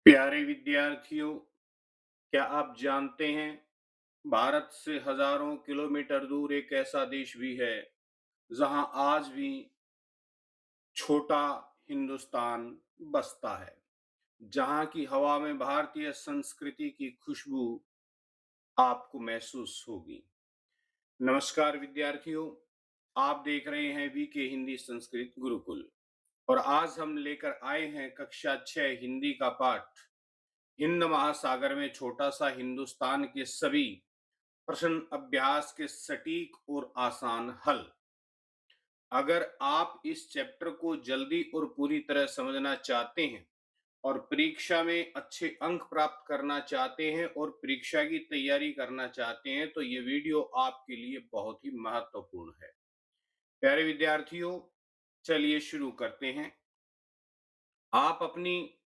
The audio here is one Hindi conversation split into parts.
प्यारे विद्यार्थियों, क्या आप जानते हैं भारत से हजारों किलोमीटर दूर एक ऐसा देश भी है जहां आज भी छोटा हिंदुस्तान बसता है, जहां की हवा में भारतीय संस्कृति की खुशबू आपको महसूस होगी। नमस्कार विद्यार्थियों, आप देख रहे हैं वीके हिंदी संस्कृत गुरुकुल और आज हम लेकर आए हैं कक्षा 6 हिंदी का पाठ हिंद महासागर में छोटा सा हिंदुस्तान के सभी प्रश्न अभ्यास के सटीक और आसान हल। अगर आप इस चैप्टर को जल्दी और पूरी तरह समझना चाहते हैं और परीक्षा में अच्छे अंक प्राप्त करना चाहते हैं और परीक्षा की तैयारी करना चाहते हैं तो ये वीडियो आपके लिए बहुत ही महत्वपूर्ण है। प्यारे विद्यार्थियों, चलिए शुरू करते हैं। आप अपनी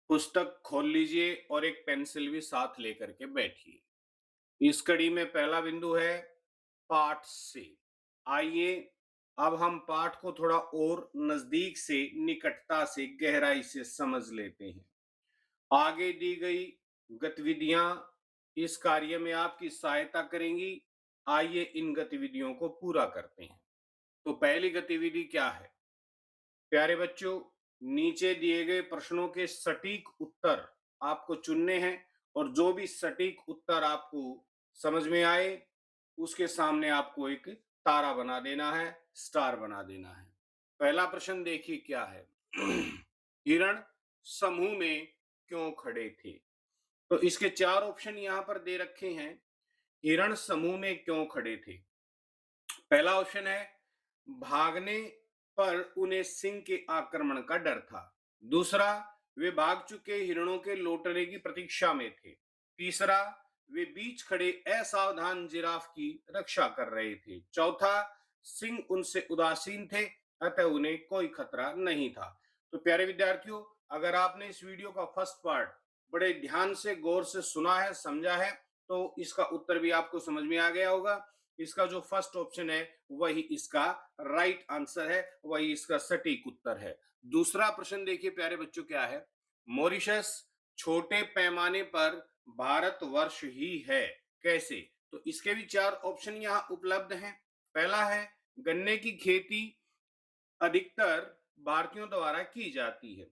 पुस्तक खोल लीजिए और एक पेंसिल भी साथ लेकर के बैठिए। इस कड़ी में पहला बिंदु है पाठ से। आइए अब हम पाठ को थोड़ा और नजदीक से, निकटता से, गहराई से समझ लेते हैं। आगे दी गई गतिविधियां इस कार्य में आपकी सहायता करेंगी। आइए इन गतिविधियों को पूरा करते हैं। तो पहली गतिविधि क्या है प्यारे बच्चों? नीचे दिए गए प्रश्नों के सटीक उत्तर आपको चुनने हैं और जो भी सटीक उत्तर आपको समझ में आए उसके सामने आपको एक तारा बना देना है, स्टार बना देना है। पहला प्रश्न देखिए क्या है। हिरण समूह में क्यों खड़े थे? तो इसके चार ऑप्शन यहां पर दे रखे हैं। हिरण समूह में क्यों खड़े थे? पहला ऑप्शन है भागने पर उन्हें सिंह के आक्रमण का डर था। दूसरा, वे भाग चुके हिरणों के लौटने की प्रतीक्षा में थे। तीसरा, वे बीच खड़े असावधान जिराफ की रक्षा कर रहे थे। चौथा, सिंह उनसे उदासीन थे अतः उन्हें कोई खतरा नहीं था। तो प्यारे विद्यार्थियों, अगर आपने इस वीडियो का फर्स्ट पार्ट बड़े ध्यान से, गौर से सुना है, समझा है तो इसका उत्तर भी आपको समझ में आ गया होगा। इसका जो फर्स्ट ऑप्शन है वही इसका राइट आंसर है, वही इसका सटीक उत्तर है। दूसरा प्रश्न देखिए प्यारे बच्चों क्या है। मॉरिशस छोटे पैमाने पर भारतवर्ष ही है, कैसे? तो इसके भी चार ऑप्शन यहाँ उपलब्ध हैं। पहला है गन्ने की खेती अधिकतर भारतीयों द्वारा की जाती है।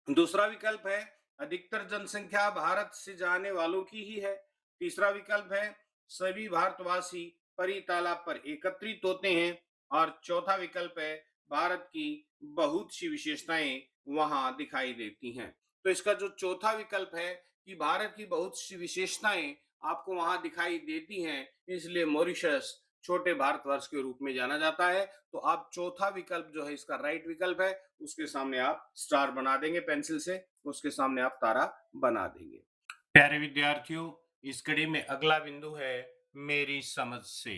दूसरा विकल्प है अधिकतर जनसंख्या भारत से जाने वालों की ही है। तीसरा विकल्प है सभी भारतवासी परी तालाब पर एकत्रित होते हैं। और चौथा विकल्प है भारत की बहुत सी विशेषताएं वहां दिखाई देती हैं। तो इसका जो चौथा विकल्प है कि भारत की बहुत सी विशेषताएं आपको वहां दिखाई देती हैं, इसलिए मॉरिशस छोटे भारतवर्ष के रूप में जाना जाता है। तो आप चौथा विकल्प जो है इसका राइट विकल्प है, उसके सामने आप स्टार बना देंगे पेंसिल से, उसके सामने आप तारा बना देंगे। प्यारे विद्यार्थियों, इस कड़ी में अगला बिंदु है मेरी समझ से।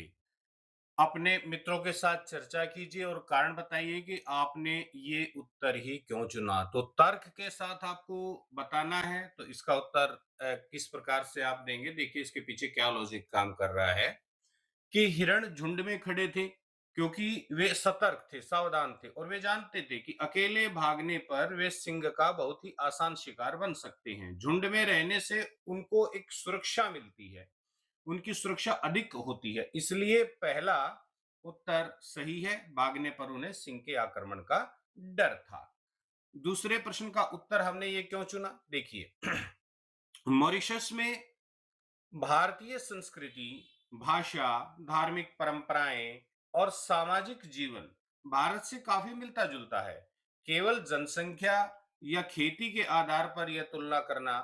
अपने मित्रों के साथ चर्चा कीजिए और कारण बताइए कि आपने ये उत्तर ही क्यों चुना। तो तर्क के साथ आपको बताना है। तो इसका उत्तर किस प्रकार से आप देंगे, देखिए इसके पीछे क्या लॉजिक काम कर रहा है। कि हिरण झुंड में खड़े थे क्योंकि वे सतर्क थे, सावधान थे और वे जानते थे कि अकेले भागने पर वे सिंह का बहुत ही आसान शिकार बन सकते हैं। झुंड में रहने से उनको एक सुरक्षा मिलती है, उनकी सुरक्षा अधिक होती है, इसलिए पहला उत्तर सही है। भागने पर उन्हें सिंह के आक्रमण का डर था। दूसरे प्रश्न का उत्तर हमने ये क्यों चुना, देखिए। मॉरिशस में भारतीय संस्कृति, भाषा, धार्मिक परंपराएं और सामाजिक जीवन भारत से काफी मिलता जुलता है। केवल जनसंख्या या खेती के आधार पर यह तुलना करना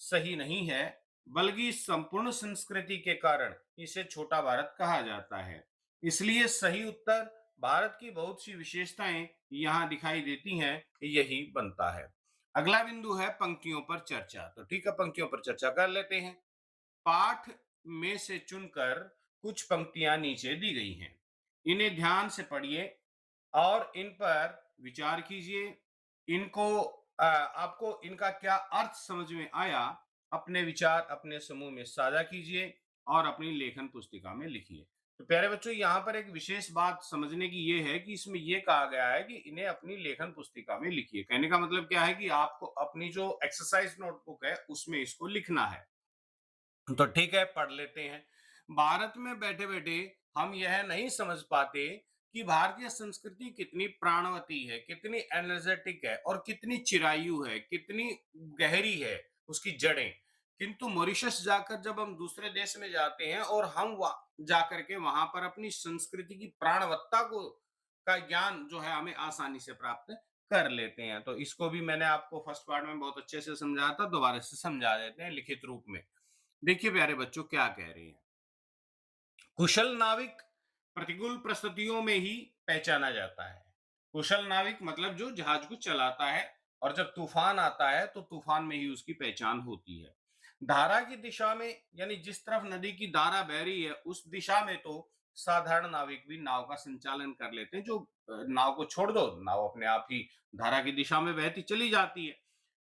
सही नहीं है, बल्कि संपूर्ण संस्कृति के कारण इसे छोटा भारत कहा जाता है। इसलिए सही उत्तर भारत की बहुत सी विशेषताएं यहाँ दिखाई देती हैं, यही बनता है। अगला बिंदु है पंक्तियों पर चर्चा। तो ठीक है, पंक्तियों पर चर्चा कर लेते हैं। पाठ में से चुनकर कुछ पंक्तियां नीचे दी गई हैं, इन्हें ध्यान से पढ़िए और इन पर विचार कीजिए। इनको आपको इनका क्या अर्थ समझ में आया, अपने विचार अपने समूह में साझा कीजिए और अपनी लेखन पुस्तिका में लिखिए। तो प्यारे बच्चों, यहाँ पर एक विशेष बात समझने की ये है कि इसमें ये कहा गया है कि इन्हें अपनी लेखन पुस्तिका में लिखिए। कहने का मतलब क्या है कि आपको अपनी जो एक्सरसाइज नोटबुक है उसमें इसको लिखना है। तो ठीक है, पढ़ लेते हैं। भारत में बैठे-बैठे हम यह नहीं समझ पाते कि भारतीय संस्कृति कितनी प्राणवती है, कितनी एनर्जेटिक है और कितनी चिरायु है, कितनी गहरी है उसकी जड़ें। किंतु मॉरिशस जाकर जब हम दूसरे देश में जाते हैं और हम जाकर के वहां पर अपनी संस्कृति की प्राणवत्ता को का ज्ञान जो है हमें आसानी से प्राप्त कर लेते हैं। तो इसको भी मैंने आपको फर्स्ट पार्ट में बहुत अच्छे से समझाया था, दोबारा से समझा देते हैं लिखित रूप में। देखिए प्यारे बच्चों, क्या कह रहे हैं। कुशल नाविक प्रतिकूल परिस्थितियों में ही पहचाना जाता है। कुशल नाविक मतलब जो जहाज को चलाता है, और जब तूफान आता है तो तूफान में ही उसकी पहचान होती है। धारा की दिशा में, यानी जिस तरफ नदी की धारा बह रही है उस दिशा में तो साधारण नाविक भी नाव का संचालन कर लेते हैं। जो नाव को छोड़ दो, नाव अपने आप ही धारा की दिशा में बहती चली जाती है।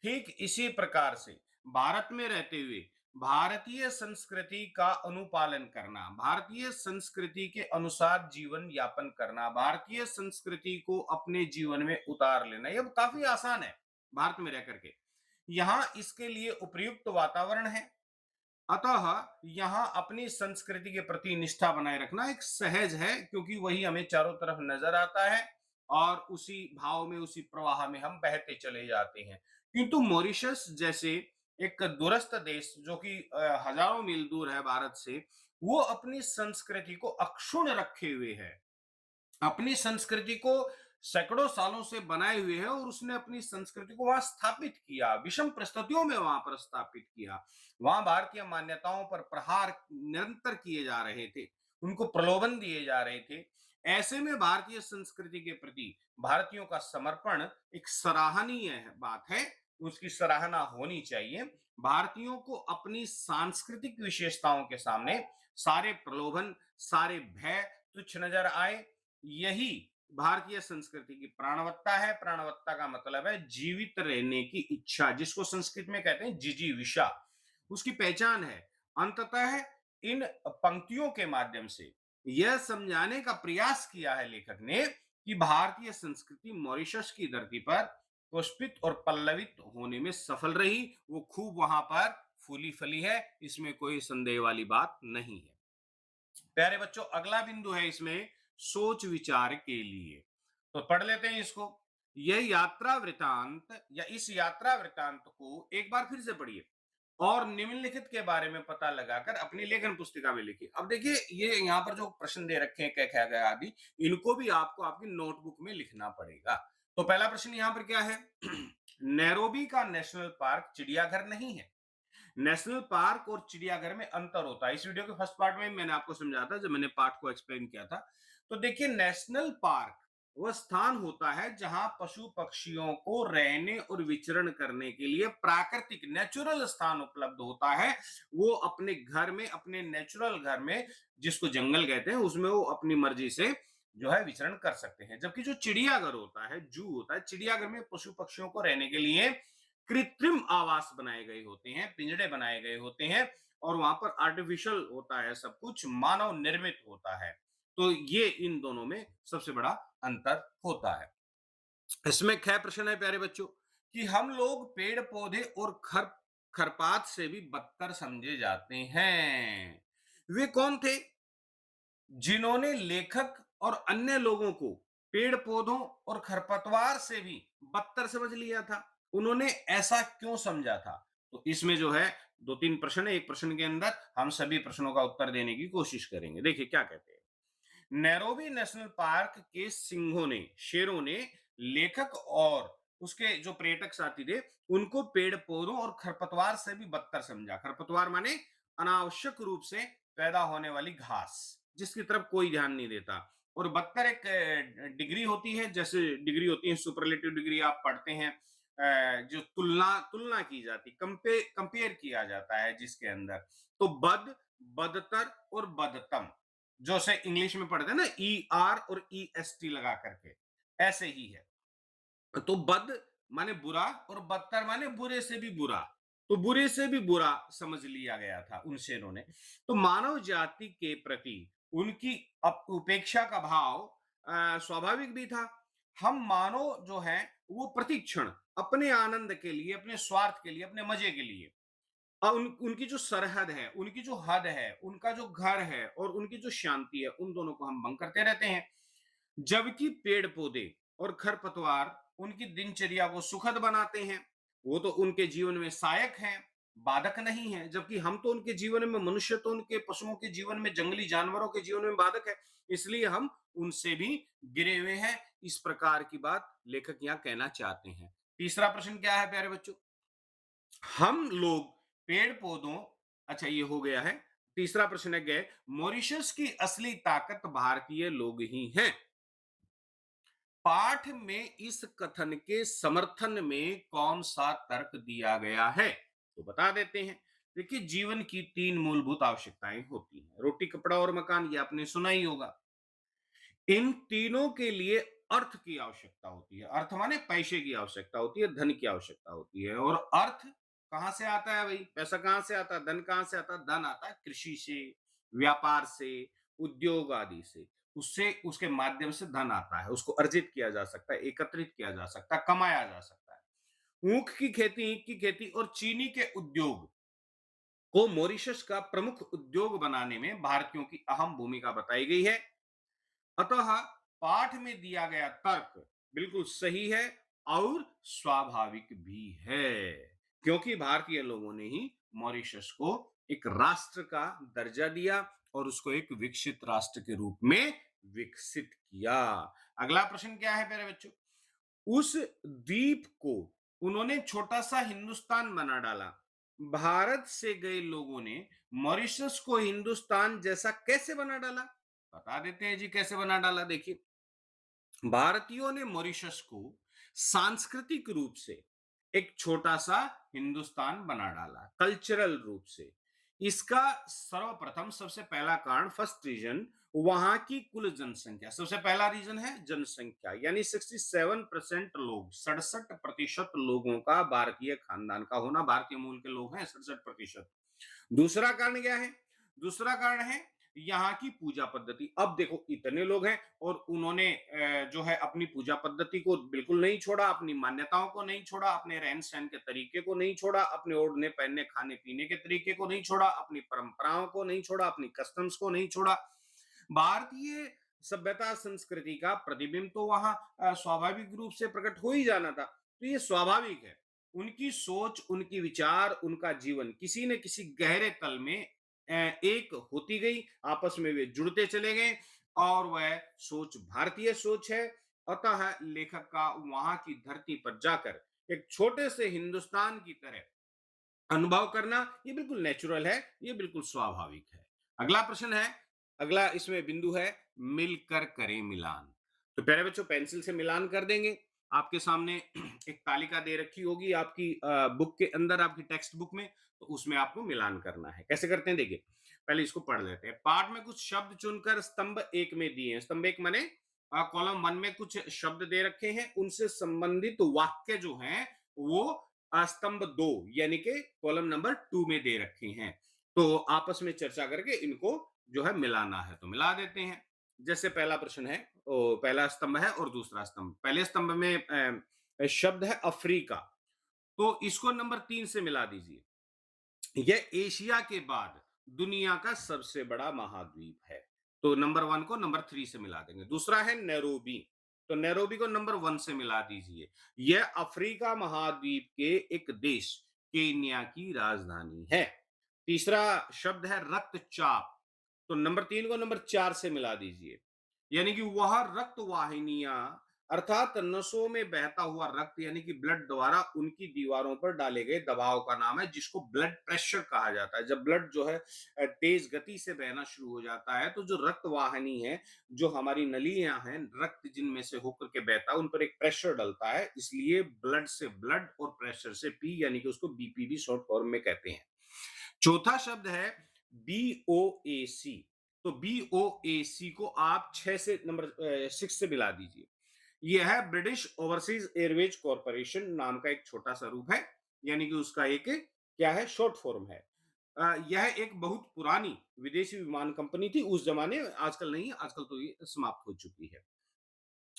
ठीक इसी प्रकार से भारत में रहते हुए भारतीय संस्कृति का अनुपालन करना, भारतीय संस्कृति के अनुसार जीवन यापन करना, भारतीय संस्कृति को अपने जीवन में उतार लेना, यह काफी आसान है भारत में रह करके। यहाँ इसके लिए उपयुक्त वातावरण है, अतः यहाँ अपनी संस्कृति के प्रति निष्ठा बनाए रखना एक सहज है, क्योंकि वही हमें चारों तरफ नजर आता है और उसी भाव में, उसी प्रवाह में हम बहते चले जाते हैं। किंतु मॉरिशस जैसे एक दूरस्थ देश जो कि हजारों मील दूर है भारत से, वो अपनी संस्कृति को अक्षुण्ण रखे हुए है, अपनी संस्कृति को सैकड़ों सालों से बनाए हुए है और उसने अपनी संस्कृति को वहां स्थापित किया, विषम परिस्थितियों में वहां पर स्थापित किया। वहां भारतीय मान्यताओं पर प्रहार निरंतर किए जा रहे थे, उनको प्रलोभन दिए जा रहे थे। ऐसे में भारतीय संस्कृति के प्रति भारतीयों का समर्पण एक सराहनीय बात है, उसकी सराहना होनी चाहिए। भारतीयों को अपनी सांस्कृतिक विशेषताओं के सामने सारे प्रलोभन, सारे भय तुच्छ नजर आए। यही भारतीय संस्कृति की प्राणवत्ता है। प्राणवत्ता का मतलब है जीवित रहने की इच्छा, जिसको संस्कृत में कहते हैं जिजीविषा, उसकी पहचान है। अंततः इन पंक्तियों के माध्यम से यह समझाने का प्रयास किया है लेखक ने कि भारतीय संस्कृति मॉरिशस की धरती पर पुष्पित और पल्लवित होने में सफल रही। वो खूब वहां पर फूली फली है, इसमें कोई संदेह वाली बात नहीं है। प्यारे बच्चों, अगला बिंदु है इसमें सोच विचार के लिए, तो पढ़ लेते हैं इसको। यह यात्रा वृतांत या इस यात्रा वृतांत को एक बार फिर से पढ़िए और निम्नलिखित के बारे में पता लगाकर अपनी लेखन पुस्तिका में लिखिए। अब देखिए, ये यहाँ पर जो प्रश्न दे रखे हैं, क्या क्या गया आदि, इनको भी आपको आपकी नोटबुक में लिखना पड़ेगा। तो पहला प्रश्न यहाँ पर क्या है। नैरोबी का नेशनल पार्क चिड़ियाघर नहीं है। नेशनल पार्क और चिड़ियाघर में अंतर होता है। इस वीडियो के फर्स्ट पार्ट में मैंने आपको समझाया था, जब मैंने पार्ट को एक्सप्लेन किया था। तो देखिए, नेशनल पार्क वह स्थान होता है जहां पशु पक्षियों को रहने और विचरण करने के लिए प्राकृतिक नेचुरल स्थान उपलब्ध होता है। वो अपने घर में, अपने नेचुरल घर में, जिसको जंगल कहते हैं, उसमें वो अपनी मर्जी से जो है विचरण कर सकते हैं। जबकि जो चिड़ियाघर होता है, जू होता है, चिड़ियाघर में पशु पक्षियों को रहने के लिए कृत्रिम आवास बनाए गए होते हैं, पिंजड़े बनाए गए होते हैं, और वहां पर आर्टिफिशियल होता है, सब कुछ मानव निर्मित होता है। तो ये इन दोनों में सबसे बड़ा अंतर होता है। इसमें ख प्रश्न है प्यारे बच्चों कि हम लोग पेड़ पौधे और खरपात से भी बदतर समझे जाते हैं। वे कौन थे जिन्होंने लेखक और अन्य लोगों को पेड़ पौधों और खरपतवार से भी बदतर समझ लिया था? उन्होंने ऐसा क्यों समझा था? तो इसमें जो है दो तीन प्रश्न है, एक प्रश्न के अंदर हम सभी प्रश्नों का उत्तर देने की कोशिश करेंगे। देखिए क्या कहते हैं। नैरोबी नेशनल पार्क के सिंहों ने, शेरों ने लेखक और उसके जो पर्यटक साथी थे उनको पेड़ पौधों और खरपतवार से भी बदतर समझा। खरपतवार माने अनावश्यक रूप से पैदा होने वाली घास, जिसकी तरफ कोई ध्यान नहीं देता। और बदतर एक डिग्री होती है, जैसे डिग्री होती है सुपरलेटिव डिग्री, आप पढ़ते हैं, जो तुलना तुलना की जाती, कंपेयर किया जाता है जिसके अंदर। तो बद, बदतर और बदतम, जो से इंग्लिश में पढ़ते हैं ना, ई आर और ई एस टी लगा करके, ऐसे ही है। तो बद माने बुरा और बदतर माने बुरे से भी बुरा। तो बुरे से भी बुरा समझ लिया गया था उन शेरों ने। तो मानव जाति के प्रति उनकी उपेक्षा का भाव स्वाभाविक भी था। हम मानव जो है वो प्रतिक्षण अपने आनंद के लिए, अपने स्वार्थ के लिए, अपने मजे के लिए उनकी जो सरहद है, उनकी जो हद है, उनका जो घर है और उनकी जो शांति है, उन दोनों को हम भंग करते रहते हैं। जबकि पेड़ पौधे और खरपतवार उनकी दिनचर्या को सुखद बनाते हैं। वो तो उनके जीवन में सहायक हैं, बाधक नहीं है। जबकि हम तो उनके जीवन में, मनुष्य तो उनके, पशुओं के जीवन में, जंगली जानवरों के जीवन में बाधक है। इसलिए हम उनसे भी गिरे हुए हैं। इस प्रकार की बात लेखक यहाँ कहना चाहते हैं। तीसरा प्रश्न क्या है प्यारे बच्चों? हम लोग पेड़ पौधों, अच्छा ये हो गया है। तीसरा प्रश्न है, गए मॉरिशस की असली ताकत भारतीय लोग ही हैं। पाठ में इस कथन के समर्थन में कौन सा तर्क दिया गया है? तो बता देते हैं। देखिए, जीवन की तीन मूलभूत आवश्यकताएं होती हैं, रोटी, कपड़ा और मकान, ये आपने सुना ही होगा। इन तीनों के लिए अर्थ की आवश्यकता होती है। अर्थ माने पैसे की आवश्यकता होती है, धन की आवश्यकता होती है। और अर्थ कहां से आता है भाई? पैसा कहां से आता है? धन कहां से आता है? धन आता है कृषि से, व्यापार से, उद्योग आदि से। उससे, उसके माध्यम से धन आता है, उसको अर्जित किया जा सकता है, एकत्रित किया जा सकता है, कमाया जा सकता है। ऊख की खेती, ईख की खेती और चीनी के उद्योग को मॉरिशस का प्रमुख उद्योग बनाने में भारतीयों की अहम भूमिका बताई गई है। अतः पाठ में दिया गया तर्क बिल्कुल सही है और स्वाभाविक भी है, क्योंकि भारतीय लोगों ने ही मॉरिशस को एक राष्ट्र का दर्जा दिया और उसको एक विकसित राष्ट्र के रूप में विकसित किया। अगला प्रश्न क्या है मेरे बच्चों? उस द्वीप को उन्होंने छोटा सा हिंदुस्तान बना डाला। भारत से गए लोगों ने मॉरिशस को हिंदुस्तान जैसा कैसे बना डाला? बता देते हैं जी, कैसे बना डाला। देखिए, भारतीयों ने मॉरिशस को सांस्कृतिक रूप से एक छोटा सा हिंदुस्तान बना डाला, कल्चरल रूप से। इसका सर्वप्रथम, सबसे पहला कारण, फर्स्ट रीजन, वहां की कुल जनसंख्या। सबसे पहला रीजन है जनसंख्या, यानी 67% लोग, 67% लोगों का भारतीय खानदान का होना, भारतीय मूल के लोग हैं 67%। दूसरा कारण क्या है? दूसरा कारण है यहाँ की पूजा पद्धति। अब देखो, इतने लोग हैं और उन्होंने जो है अपनी पूजा पद्धति को बिल्कुल नहीं छोड़ा, अपनी मान्यताओं को नहीं छोड़ा, अपने रहन सहन के तरीके को नहीं छोड़ा, अपने ओढ़ने पहनने, खाने पीने के तरीके को नहीं छोड़ा, अपनी परंपराओं को नहीं छोड़ा, अपनी कस्टम्स को नहीं छोड़ा। भारतीय सभ्यता संस्कृति का प्रतिबिंब तो वहां स्वाभाविक रूप से प्रकट हो ही जाना था। तो ये स्वाभाविक है। उनकी सोच, उनकी विचार, उनका जीवन किसी न किसी गहरे तल में एक होती गई, आपस में वे जुड़ते चले गए और वह सोच भारतीय सोच है। अतः लेखक का वहां की धरती पर जाकर एक छोटे से हिंदुस्तान की तरह अनुभव करना, ये बिल्कुल नेचुरल है, ये बिल्कुल स्वाभाविक है। अगला प्रश्न है, अगला इसमें बिंदु है, मिलकर करें मिलान। तो प्यारे बच्चों, पेंसिल से मिलान कर देंगे। आपके सामने एक तालिका दे रखी होगी आपकी बुक के अंदर, आपकी टेक्स्ट बुक में। तो उसमें आपको मिलान करना है। कैसे करते हैं देखिए, पहले इसको पढ़ लेते हैं। पाठ में कुछ शब्द चुनकर स्तंभ एक में दिए हैं। स्तंभ एक माने कॉलम वन में कुछ शब्द दे रखे हैं, उनसे संबंधित वाक्य जो हैं वो स्तंभ दो यानी कि कॉलम नंबर 2 में दे रखे हैं। तो आपस में चर्चा करके इनको जो है मिलाना है, तो मिला देते हैं। जैसे पहला प्रश्न है, पहला स्तंभ है और दूसरा स्तंभ। पहले स्तंभ में शब्द है अफ्रीका, तो इसको नंबर 3 से मिला दीजिए। यह एशिया के बाद दुनिया का सबसे बड़ा महाद्वीप है, तो नंबर 1 को नंबर 3 से मिला देंगे। दूसरा है नैरोबी, तो नैरोबी को नंबर 1 से मिला दीजिए। यह अफ्रीका महाद्वीप के एक देश केन्या की राजधानी है। तीसरा शब्द है रक्तचाप, तो नंबर 3 को नंबर 4 से मिला दीजिए। यानी कि वह रक्त वाहिनियां, अर्थात नसों में बहता हुआ रक्त, यानी कि ब्लड द्वारा उनकी दीवारों पर डाले गए दबाव का नाम है, जिसको ब्लड प्रेशर कहा जाता है। जब ब्लड जो है तेज गति से बहना शुरू हो जाता है, तो जो रक्त वाहिनी है, जो हमारी नलियां हैं, रक्त जिनमें से होकर के बहता है, उन पर एक प्रेशर डलता है। इसलिए ब्लड से ब्लड और प्रेशर से पी, यानी कि उसको बीपी भी शॉर्ट फॉर्म में कहते हैं। चौथा शब्द है बीओएसी, तो बीओएसी को आप 6 से नंबर 6 से मिला दीजिए। यह है ब्रिटिश ओवरसीज एयरवेज कॉरपोरेशन नाम का एक छोटा सा रूप है, यानी कि उसका एक क्या है, शॉर्ट फॉर्म है। यह एक बहुत पुरानी विदेशी विमान कंपनी थी उस जमाने में, आजकल नहीं है, आजकल तो ये समाप्त हो चुकी है।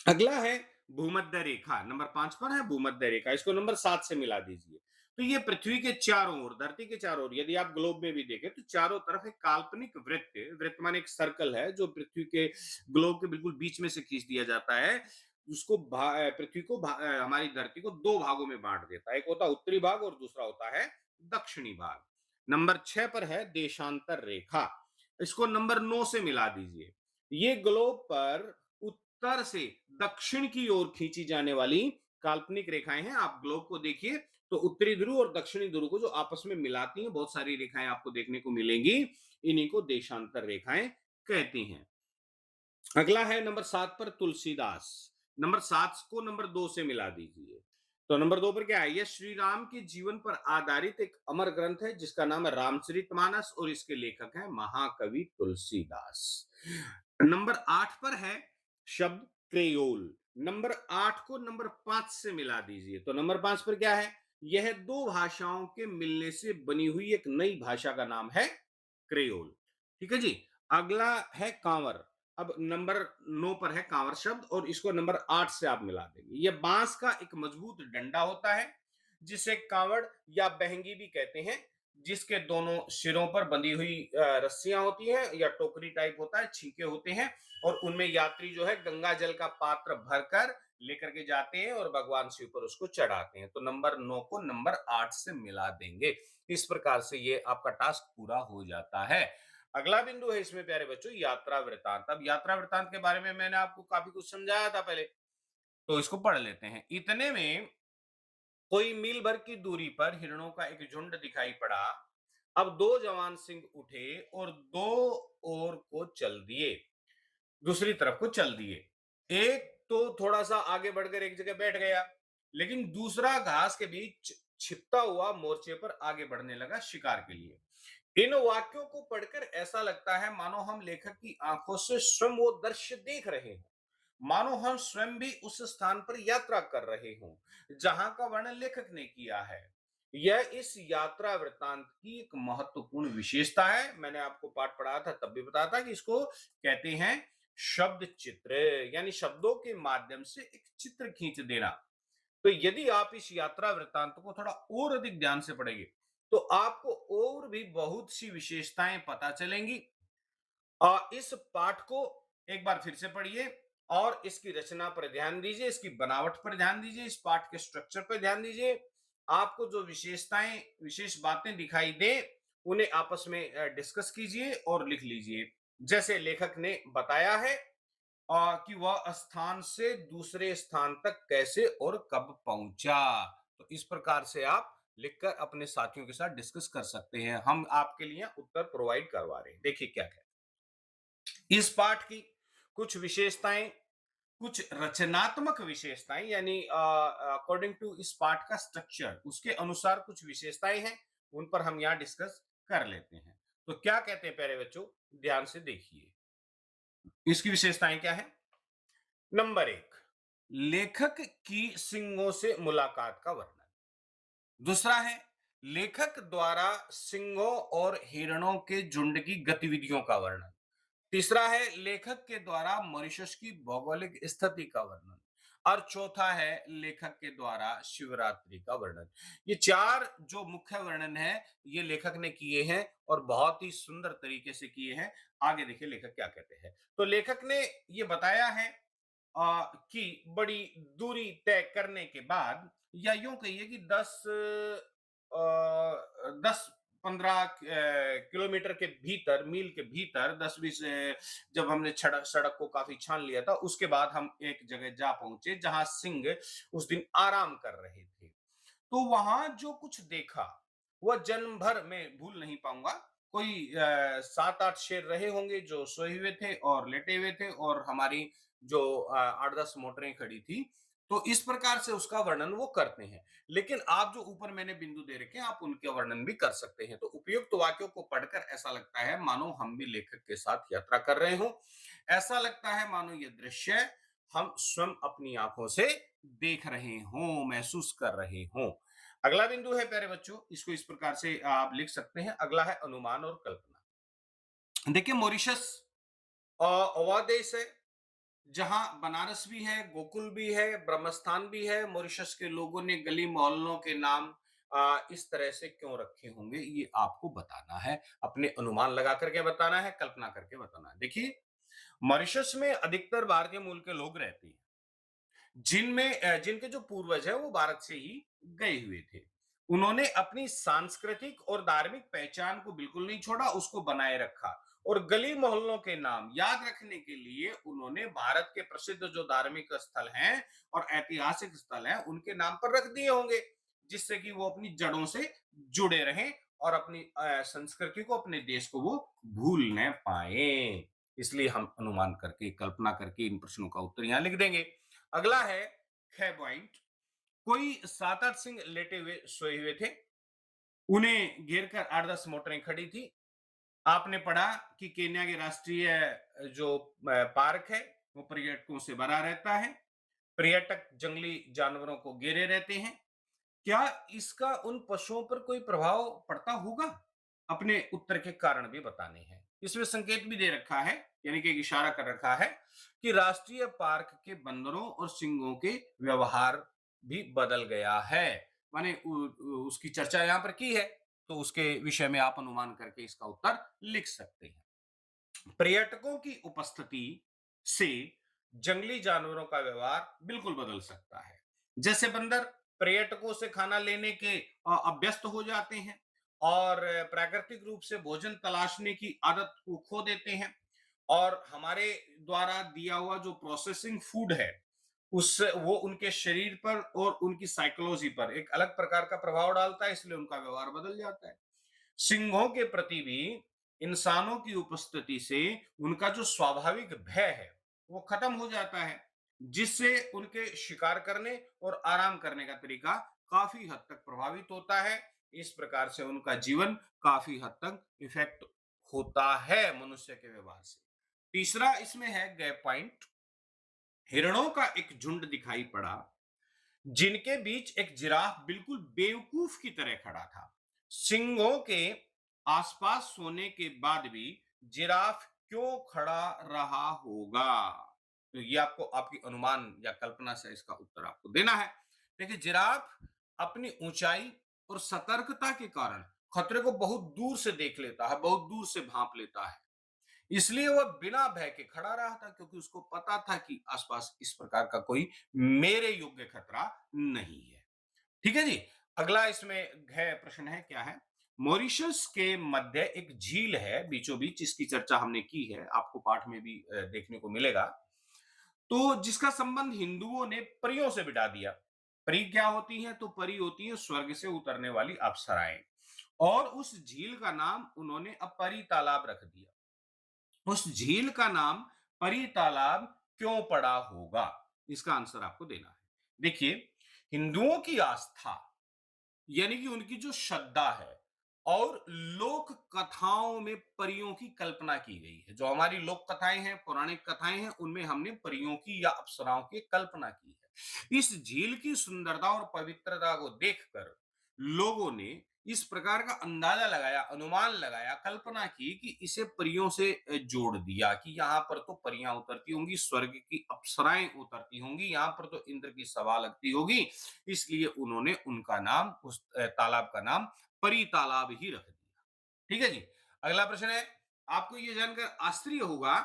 अगला है भूमध्य रेखा, नंबर 5 पर है भूमध्य रेखा, इसको नंबर 7 से मिला दीजिए। तो ये पृथ्वी के चारों ओर, धरती के चारों ओर, यदि आप ग्लोब में भी देखें तो चारों तरफ एक काल्पनिक वृत्त, वृत्त माने एक सर्कल है जो पृथ्वी के ग्लोब के बिल्कुल बीच में से खींच दिया जाता है। उसको पृथ्वी को हमारी धरती को 2 भागों में बाँट देता है। एक होता है उत्तरी भाग और दूसरा होता है दक्षिणी भाग। नंबर 6 पर है देशांतर रेखा, इसको नंबर 9 से मिला दीजिए। ये ग्लोब पर उत्तर से दक्षिण की ओर खींची जाने वाली काल्पनिक रेखाएं हैं। आप ग्लोब को देखिए तो उत्तरी ध्रुव और दक्षिणी ध्रुव को जो आपस में मिलाती हैं बहुत सारी रेखाएं आपको देखने को मिलेंगी, इन्हीं को देशांतर रेखाएं कहती हैं। अगला है नंबर 7 पर तुलसीदास, नंबर 7 को नंबर 2 से मिला दीजिए। तो नंबर 2 पर क्या है, यह श्री राम के जीवन पर आधारित एक अमर ग्रंथ है जिसका नाम है रामचरितमानस और इसके लेखक हैं महाकवि तुलसीदास। नंबर 8 पर है शब्द क्रेयोल, नंबर 8 को नंबर 5 से मिला दीजिए। तो नंबर 5 पर क्या है, यह दो भाषाओं के मिलने से बनी हुई एक नई भाषा का नाम है क्रेयोल। ठीक है जी। अगला है कांवर, अब नंबर 9 पर है कांवर शब्द और इसको नंबर 8 से आप मिला देंगे। यह बांस का एक मजबूत डंडा होता है जिसे कांवड़ या बहंगी भी कहते हैं, जिसके दोनों सिरों पर बंधी हुई रस्सियां होती हैं या टोकरी टाइप होता है, छींके होते हैं और उनमें यात्री जो है गंगा जल का पात्र भरकर लेकर के जाते हैं और भगवान शिव पर उसको चढ़ाते हैं। तो नंबर 9 को नंबर 8 से मिला देंगे। इस प्रकार से ये आपका टास्क पूरा हो जाता है। अगला बिंदु है इसमें प्यारे बच्चों यात्रा वृतांत। अब यात्रा वृतांत के बारे में मैंने आपको काफी कुछ समझाया था पहले, तो इसको पढ़ लेते हैं। इतने में कोई मील भर की दूरी पर हिरणों का एक झुंड दिखाई पड़ा। अब दो जवान सिंह उठे और दो ओर को चल दिए, दूसरी तरफ को चल दिए। एक तो थोड़ा सा आगे बढ़कर एक जगह बैठ गया, लेकिन दूसरा घास के बीच छिपता हुआ मोर्चे पर आगे बढ़ने लगा शिकार के लिए। इन वाक्यों को पढ़कर ऐसा लगता है मानो हम लेखक की आंखों से स्वयं वो दृश्य देख रहे हैं, मानो हम स्वयं भी उस स्थान पर यात्रा कर रहे हों जहां का वर्णन लेखक ने किया है। यह इस यात्रा वृत्तांत की एक महत्वपूर्ण विशेषता है। मैंने आपको पाठ पढ़ाया था तब भी बताया था कि इसको कहते हैं शब्द चित्र, यानी शब्दों के माध्यम से एक चित्र खींच देना। तो यदि आप इस यात्रा वृत्तांत को थोड़ा और अधिक ध्यान से पढ़ेंगे तो आपको और भी बहुत सी विशेषताएं पता चलेंगी। इस पाठ को एक बार फिर से पढ़िए और इसकी रचना पर ध्यान दीजिए, इसकी बनावट पर ध्यान दीजिए, इस पाठ के स्ट्रक्चर पर ध्यान दीजिए। आपको जो विशेषताएं, विशेष बातें दिखाई दे उन्हें आपस में डिस्कस कीजिए और लिख लीजिए। जैसे लेखक ने बताया है कि वह स्थान से दूसरे स्थान तक कैसे और कब पहुंचा। तो इस प्रकार से आप लिखकर अपने साथियों के साथ डिस्कस कर सकते हैं। हम आपके लिए उत्तर प्रोवाइड करवा रहे हैं। देखिए क्या है इस पाठ की कुछ विशेषताएं, कुछ रचनात्मक विशेषताएं, यानी अकॉर्डिंग टू इस पाठ का स्ट्रक्चर उसके अनुसार कुछ विशेषताएं हैं, उन पर हम यहाँ डिस्कस कर लेते हैं। तो क्या कहते हैं प्यारे बच्चों, ध्यान से देखिए इसकी विशेषताएं क्या है। नंबर 1, लेखक की सिंहों से मुलाकात का वर्णन। दूसरा है लेखक द्वारा सिंहों और हिरणों के झुंड की गतिविधियों का वर्णन। तीसरा है लेखक के द्वारा मॉरिशस की भौगोलिक स्थिति का वर्णन। और चौथा है लेखक के द्वारा शिवरात्रि का वर्णन। ये चार जो मुख्य वर्णन है ये लेखक ने किए हैं और बहुत ही सुंदर तरीके से किए हैं। आगे देखिए लेखक क्या कहते हैं। तो लेखक ने ये बताया है कि बड़ी दूरी तय करने के बाद, या यूं कहिए कि 10-15 किलोमीटर के भीतर, मील के भीतर 10-20, जब हमने सड़क सड़क को काफी छान लिया था उसके बाद हम एक जगह जा पहुंचे जहां सिंह उस दिन आराम कर रहे थे। तो वहां जो कुछ देखा वह जन्म भर में भूल नहीं पाऊंगा। कोई 7-8 शेर रहे होंगे जो सोए हुए थे और लेटे हुए थे और हमारी जो 8-10 मोटरें खड़ी थी। तो इस प्रकार से उसका वर्णन वो करते हैं। लेकिन आप जो ऊपर मैंने बिंदु दे रखे हैं आप उनके वर्णन भी कर सकते हैं। तो उपयुक्त वाक्यों को पढ़कर ऐसा लगता है मानो हम भी लेखक के साथ यात्रा कर रहे हों। ऐसा लगता है मानो ये दृश्य हम स्वयं अपनी आंखों से देख रहे हों, महसूस कर रहे हों। अगला बिंदु है प्यारे बच्चों, इसको इस प्रकार से आप लिख सकते हैं। अगला है अनुमान और कल्पना। देखिए मॉरिशस वह देश है जहां बनारस भी है, गोकुल भी है, ब्रह्मस्थान भी है। मॉरिशस के लोगों ने गली मोहल्लों के नाम इस तरह से क्यों रखे होंगे, ये आपको बताना है। अपने अनुमान लगा करके बताना है, कल्पना करके बताना है। देखिए मॉरिशस में अधिकतर भारतीय मूल के लोग रहते हैं, जिनमें जिनके जो पूर्वज हैं वो भारत से ही गए हुए थे। उन्होंने अपनी सांस्कृतिक और धार्मिक पहचान को बिल्कुल नहीं छोड़ा, उसको बनाए रखा। और गली मोहल्लों के नाम याद रखने के लिए उन्होंने भारत के प्रसिद्ध जो धार्मिक स्थल हैं और ऐतिहासिक स्थल हैं उनके नाम पर रख दिए होंगे, जिससे कि वो अपनी जड़ों से जुड़े रहें और अपनी संस्कृति को, अपने देश को वो भूल न पाए। इसलिए हम अनुमान करके, कल्पना करके इन प्रश्नों का उत्तर यहां लिख देंगे। अगला है ख पॉइंट। कोई 7-8 सिंह लेटे हुए सोए हुए थे, उन्हें घेर कर 8-10 मोटरें खड़ी थी। आपने पढ़ा कि केन्या के राष्ट्रीय जो पार्क है वो पर्यटकों से भरा रहता है। पर्यटक जंगली जानवरों को घेरे रहते हैं। क्या इसका उन पशुओं पर कोई प्रभाव पड़ता होगा? अपने उत्तर के कारण भी बताने हैं। इसमें संकेत भी दे रखा है, यानी कि एक इशारा कर रखा है कि राष्ट्रीय पार्क के बंदरों और सिंहों के व्यवहार भी बदल गया है। माने उसकी चर्चा यहां पर की है, तो उसके विषय में आप अनुमान करके इसका उत्तर लिख सकते हैं। पर्यटकों की उपस्थिति से जंगली जानवरों का व्यवहार बिल्कुल बदल सकता है। जैसे बंदर पर्यटकों से खाना लेने के अभ्यस्त हो जाते हैं और प्राकृतिक रूप से भोजन तलाशने की आदत को खो देते हैं, और हमारे द्वारा दिया हुआ जो प्रोसेसिंग फूड है उससे वो उनके शरीर पर और उनकी साइकोलॉजी पर एक अलग प्रकार का प्रभाव डालता है, इसलिए उनका व्यवहार बदल जाता है। सिंहों के प्रति भी इंसानों की उपस्थिति से उनका जो स्वाभाविक भय है वो खत्म हो जाता है, जिससे उनके शिकार करने और आराम करने का तरीका काफी हद तक प्रभावित होता है। इस प्रकार से उनका जीवन काफी हद तक इफेक्ट होता है मनुष्य के व्यवहार से। तीसरा इसमें है गैप पॉइंट। हिरणों का एक झुंड दिखाई पड़ा, जिनके बीच एक जिराफ बिल्कुल बेवकूफ की तरह खड़ा था। सिंहों के आसपास सोने के बाद भी जिराफ क्यों खड़ा रहा होगा? तो ये आपको आपकी अनुमान या कल्पना से इसका उत्तर आपको देना है। देखिए जिराफ अपनी ऊंचाई और सतर्कता के कारण खतरे को बहुत दूर से देख लेता है, बहुत दूर से भांप लेता है। इसलिए वह बिना भय के खड़ा रहा था, क्योंकि उसको पता था कि आसपास इस प्रकार का कोई मेरे योग्य खतरा नहीं है। ठीक है जी। अगला इसमें है प्रश्न है, क्या है? मॉरिशस के मध्य एक झील है बीचों बीच, इसकी चर्चा हमने की है, आपको पाठ में भी देखने को मिलेगा। तो जिसका संबंध हिंदुओं ने परियों से बिठा दिया। परी क्या होती है? तो परी होती है स्वर्ग से उतरने वाली अप्सराएं, और उस झील का नाम उन्होंने अब परी तालाब रख दिया। उस झील का नाम परी तालाब क्यों पड़ा होगा? इसका आंसर आपको देना है। देखिए हिंदुओं की आस्था, यानी कि उनकी जो श्रद्धा है, और लोक कथाओं में परियों की कल्पना की गई है। जो हमारी लोक कथाएं हैं, पौराणिक कथाएं हैं, उनमें हमने परियों की या अप्सराओं की कल्पना की है। इस झील की सुंदरता और पवित्रता को देखकर लोगों ने इस प्रकार का अंदाजा लगाया, अनुमान लगाया, कल्पना की कि इसे परियों से जोड़ दिया कि यहाँ पर तो परियां उतरती होंगी, स्वर्ग की अप्सराएं उतरती होंगी, यहाँ पर तो इंद्र की सभा लगती होगी। इसलिए उन्होंने उनका नाम, उस तालाब का नाम परी तालाब ही रख दिया। ठीक है जी। अगला प्रश्न है, आपको यह जानकर आश्चर्य होगा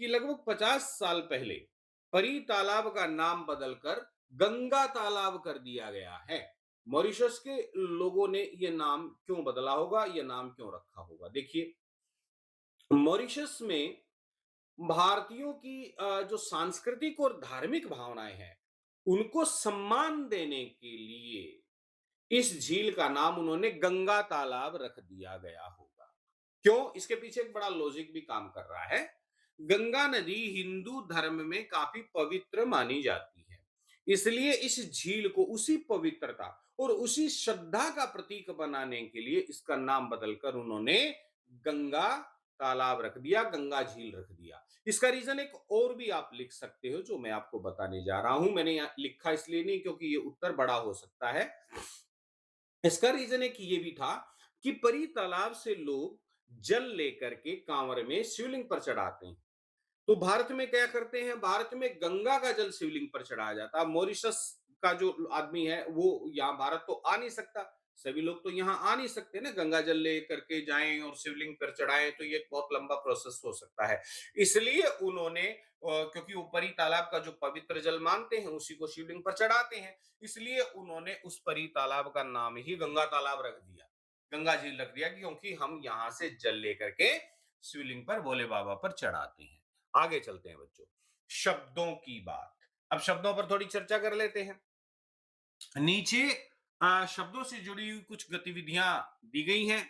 कि लगभग 50 साल पहले परी तालाब का नाम बदलकर गंगा तालाब कर दिया गया है। मॉरिशस के लोगों ने यह नाम क्यों बदला होगा, यह नाम क्यों रखा होगा? देखिए मॉरिशस में भारतीयों की जो सांस्कृतिक और धार्मिक भावनाएं हैं उनको सम्मान देने के लिए इस झील का नाम उन्होंने गंगा तालाब रख दिया गया होगा। क्यों? इसके पीछे एक बड़ा लॉजिक भी काम कर रहा है। गंगा नदी हिंदू धर्म में काफी पवित्र मानी जाती है, इसलिए इस झील को उसी पवित्रता और उसी श्रद्धा का प्रतीक बनाने के लिए इसका नाम बदलकर उन्होंने गंगा तालाब रख दिया, गंगा झील रख दिया। इसका रीजन एक और भी आप लिख सकते हो, जो मैं आपको बताने जा रहा हूं। मैंने यहां लिखा इसलिए नहीं क्योंकि ये उत्तर बड़ा हो सकता है। इसका रीजन एक ये भी था कि परी तालाब से लोग जल लेकर के कांवर में शिवलिंग पर चढ़ाते हैं। तो भारत में क्या करते हैं, भारत में गंगा का जल शिवलिंग पर चढ़ाया जाता है। मॉरिशस का जो आदमी है वो यहाँ भारत तो आ नहीं सकता, सभी लोग तो यहाँ आ नहीं सकते ना, गंगा जल ले करके जाएं और शिवलिंग पर चढ़ाएं, तो ये बहुत लंबा प्रोसेस हो सकता है। इसलिए उन्होंने क्योंकि ऊपरी तालाब का जो पवित्र जल मानते हैं उसी को शिवलिंग पर चढ़ाते हैं, इसलिए उन्होंने उस परी तालाब का नाम ही गंगा तालाब रख दिया, गंगा झील रख दिया, क्योंकि हम यहाँ से जल लेकर के शिवलिंग पर भोले बाबा पर चढ़ाते हैं। आगे चलते हैं बच्चों, शब्दों की बात। अब शब्दों पर थोड़ी चर्चा कर लेते हैं। नीचे शब्दों से जुड़ी हुई कुछ गतिविधियां दी गई हैं।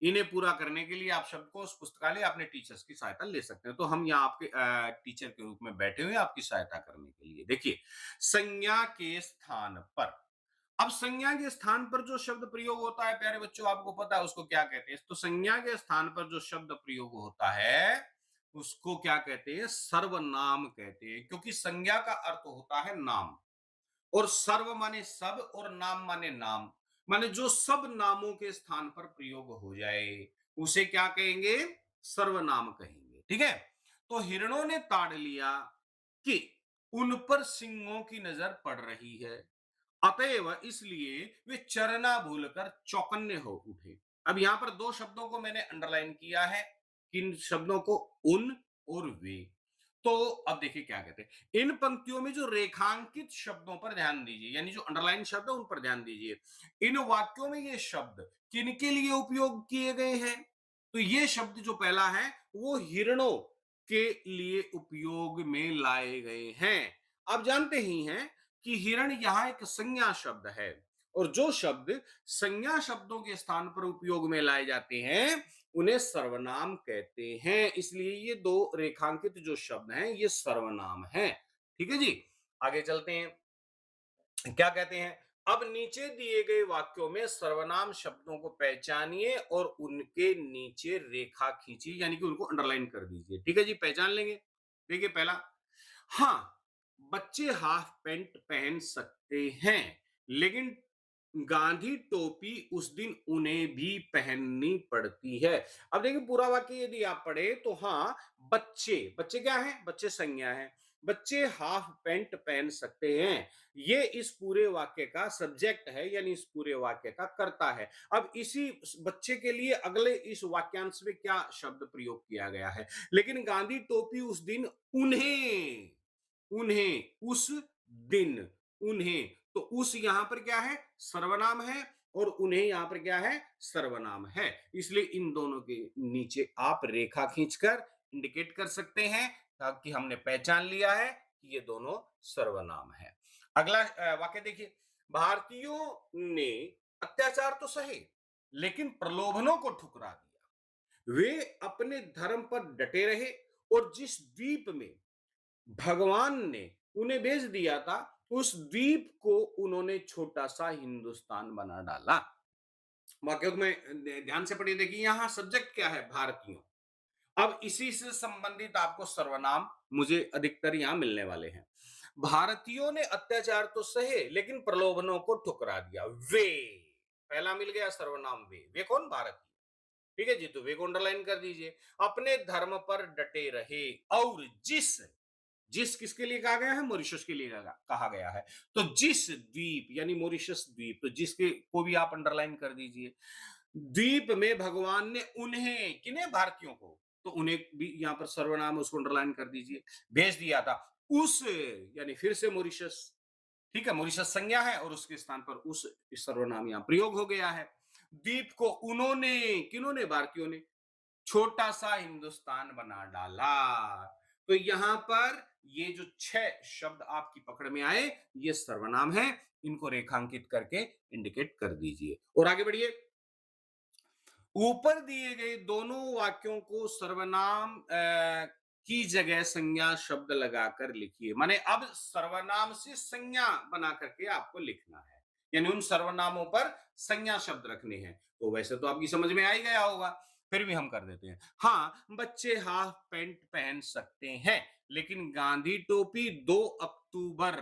इन्हें पूरा करने के लिए आप शब्दकोश पुस्तकालय अपने टीचर्स की सहायता ले सकते हैं। तो हम यहाँ आपके टीचर के रूप में बैठे हुए हैं आपकी सहायता करने के लिए। देखिए, संज्ञा के स्थान पर। अब संज्ञा के स्थान पर जो शब्द प्रयोग होता है प्यारे बच्चों, आपको पता है उसको क्या कहते हैं? तो संज्ञा के स्थान पर जो शब्द प्रयोग होता है उसको क्या कहते हैं? सर्वनाम कहते हैं, क्योंकि संज्ञा का अर्थ होता है नाम, और सर्व माने सब और नाम माने नाम, माने जो सब नामों के स्थान पर प्रयोग हो जाए उसे क्या कहेंगे? सर्वनाम कहेंगे। ठीक है, तो हिरणों ने ताड़ लिया कि उन पर सिंहों की नजर पड़ रही है, अतएव इसलिए वे चरना भूलकर चौकन्ने हो उठे। अब यहां पर दो शब्दों को मैंने अंडरलाइन किया है, किन शब्दों को? उन और वे। तो अब देखिए क्या कहते हैं, इन पंक्तियों में जो रेखांकित शब्दों पर ध्यान दीजिए, यानी जो अंडरलाइन शब्द है उन पर ध्यान दीजिए। इन वाक्यों में ये शब्द किनके लिए उपयोग किए गए हैं? तो ये शब्द जो पहला है वो हिरणों के लिए उपयोग में लाए गए हैं। आप जानते ही हैं कि हिरण यहां एक संज्ञा शब्द है, और जो शब्द संज्ञा शब्दों के स्थान पर उपयोग में लाए जाते हैं उन्हें सर्वनाम कहते हैं। इसलिए ये दो रेखांकित जो शब्द हैं ये सर्वनाम हैं। ठीक है जी, आगे चलते हैं। क्या कहते हैं? अब नीचे दिए गए वाक्यों में सर्वनाम शब्दों को पहचानिए और उनके नीचे रेखा खींचिए, यानी कि उनको अंडरलाइन कर दीजिए। ठीक है जी, पहचान लेंगे। देखिए पहला, हाँ, बच्चे हाफ पैंट पहन सकते हैं, लेकिन गांधी टोपी उस दिन उन्हें भी पहननी पड़ती है। अब देखिए पूरा वाक्य यदि आप पढ़े तो हाँ, बच्चे, बच्चे क्या है? बच्चे संज्ञा है। बच्चे हाफ पैंट पहन सकते हैं, ये इस पूरे वाक्य का सब्जेक्ट है, यानी इस पूरे वाक्य का कर्ता है। अब इसी बच्चे के लिए अगले इस वाक्यांश में क्या शब्द प्रयोग किया गया है? लेकिन गांधी टोपी उस दिन उन्हें, उन्हें उस दिन, उन्हें, तो उस यहां पर क्या है? सर्वनाम है, और उन्हें यहां पर क्या है? सर्वनाम है। इसलिए इन दोनों के नीचे आप रेखा खींचकर इंडिकेट कर सकते हैं ताकि हमने पहचान लिया है कि ये दोनों सर्वनाम है। अगला वाक्य देखिए, भारतीयों ने अत्याचार तो सहे लेकिन प्रलोभनों को ठुकरा दिया, वे अपने धर्म पर डटे रहे, और जिस द्वीप में भगवान ने उन्हें भेज दिया था उस द्वीप को उन्होंने छोटा सा हिंदुस्तान बना डाला। वाक्य में ध्यान से पढ़िए, देखिए यहां सब्जेक्ट क्या है? भारतीयों। अब इसी से संबंधित आपको सर्वनाम मुझे अधिकतर यहां मिलने वाले हैं। भारतीयों ने अत्याचार तो सहे लेकिन प्रलोभनों को ठुकरा दिया, वे, पहला मिल गया सर्वनाम वे कौन? भारतीय। ठीक है जी, तो वे को अंडरलाइन कर दीजिए। अपने धर्म पर डटे रहे, और जिस, जिस किसके लिए कहा गया है? मॉरिशस के लिए कहा गया है। तो जिस द्वीप यानी मॉरिशस द्वीप, तो जिसके को भी आप अंडरलाइन कर दीजिए। द्वीप में भगवान ने उन्हें, किन्हें? भारतीयों को, तो उन्हें भी यहां पर सर्वनाम उसको अंडरलाइन कर दीजिए, भेज दिया था। उस, यानी फिर से मॉरिशस, ठीक है, मॉरिशस संज्ञा है और उसके स्थान पर उस सर्वनाम यहां प्रयोग हो गया है। द्वीप को उन्होंने, किन्होंने? भारतीयों ने छोटा सा हिंदुस्तान बना डाला। तो यहां पर ये जो 6 शब्द आपकी पकड़ में आए ये सर्वनाम है, इनको रेखांकित करके इंडिकेट कर दीजिए और आगे बढ़िए। ऊपर दिए गए दोनों वाक्यों को सर्वनाम की जगह संज्ञा शब्द लगाकर लिखिए। माने अब सर्वनाम से संज्ञा बना करके आपको लिखना है, यानी उन सर्वनामों पर संज्ञा शब्द रखने हैं। तो वैसे तो आपकी समझ में आ ही गया होगा, फिर भी हम कर देते हैं। हाँ, बच्चे हाफ पैंट पहन सकते हैं, लेकिन गांधी टोपी 2 अक्टूबर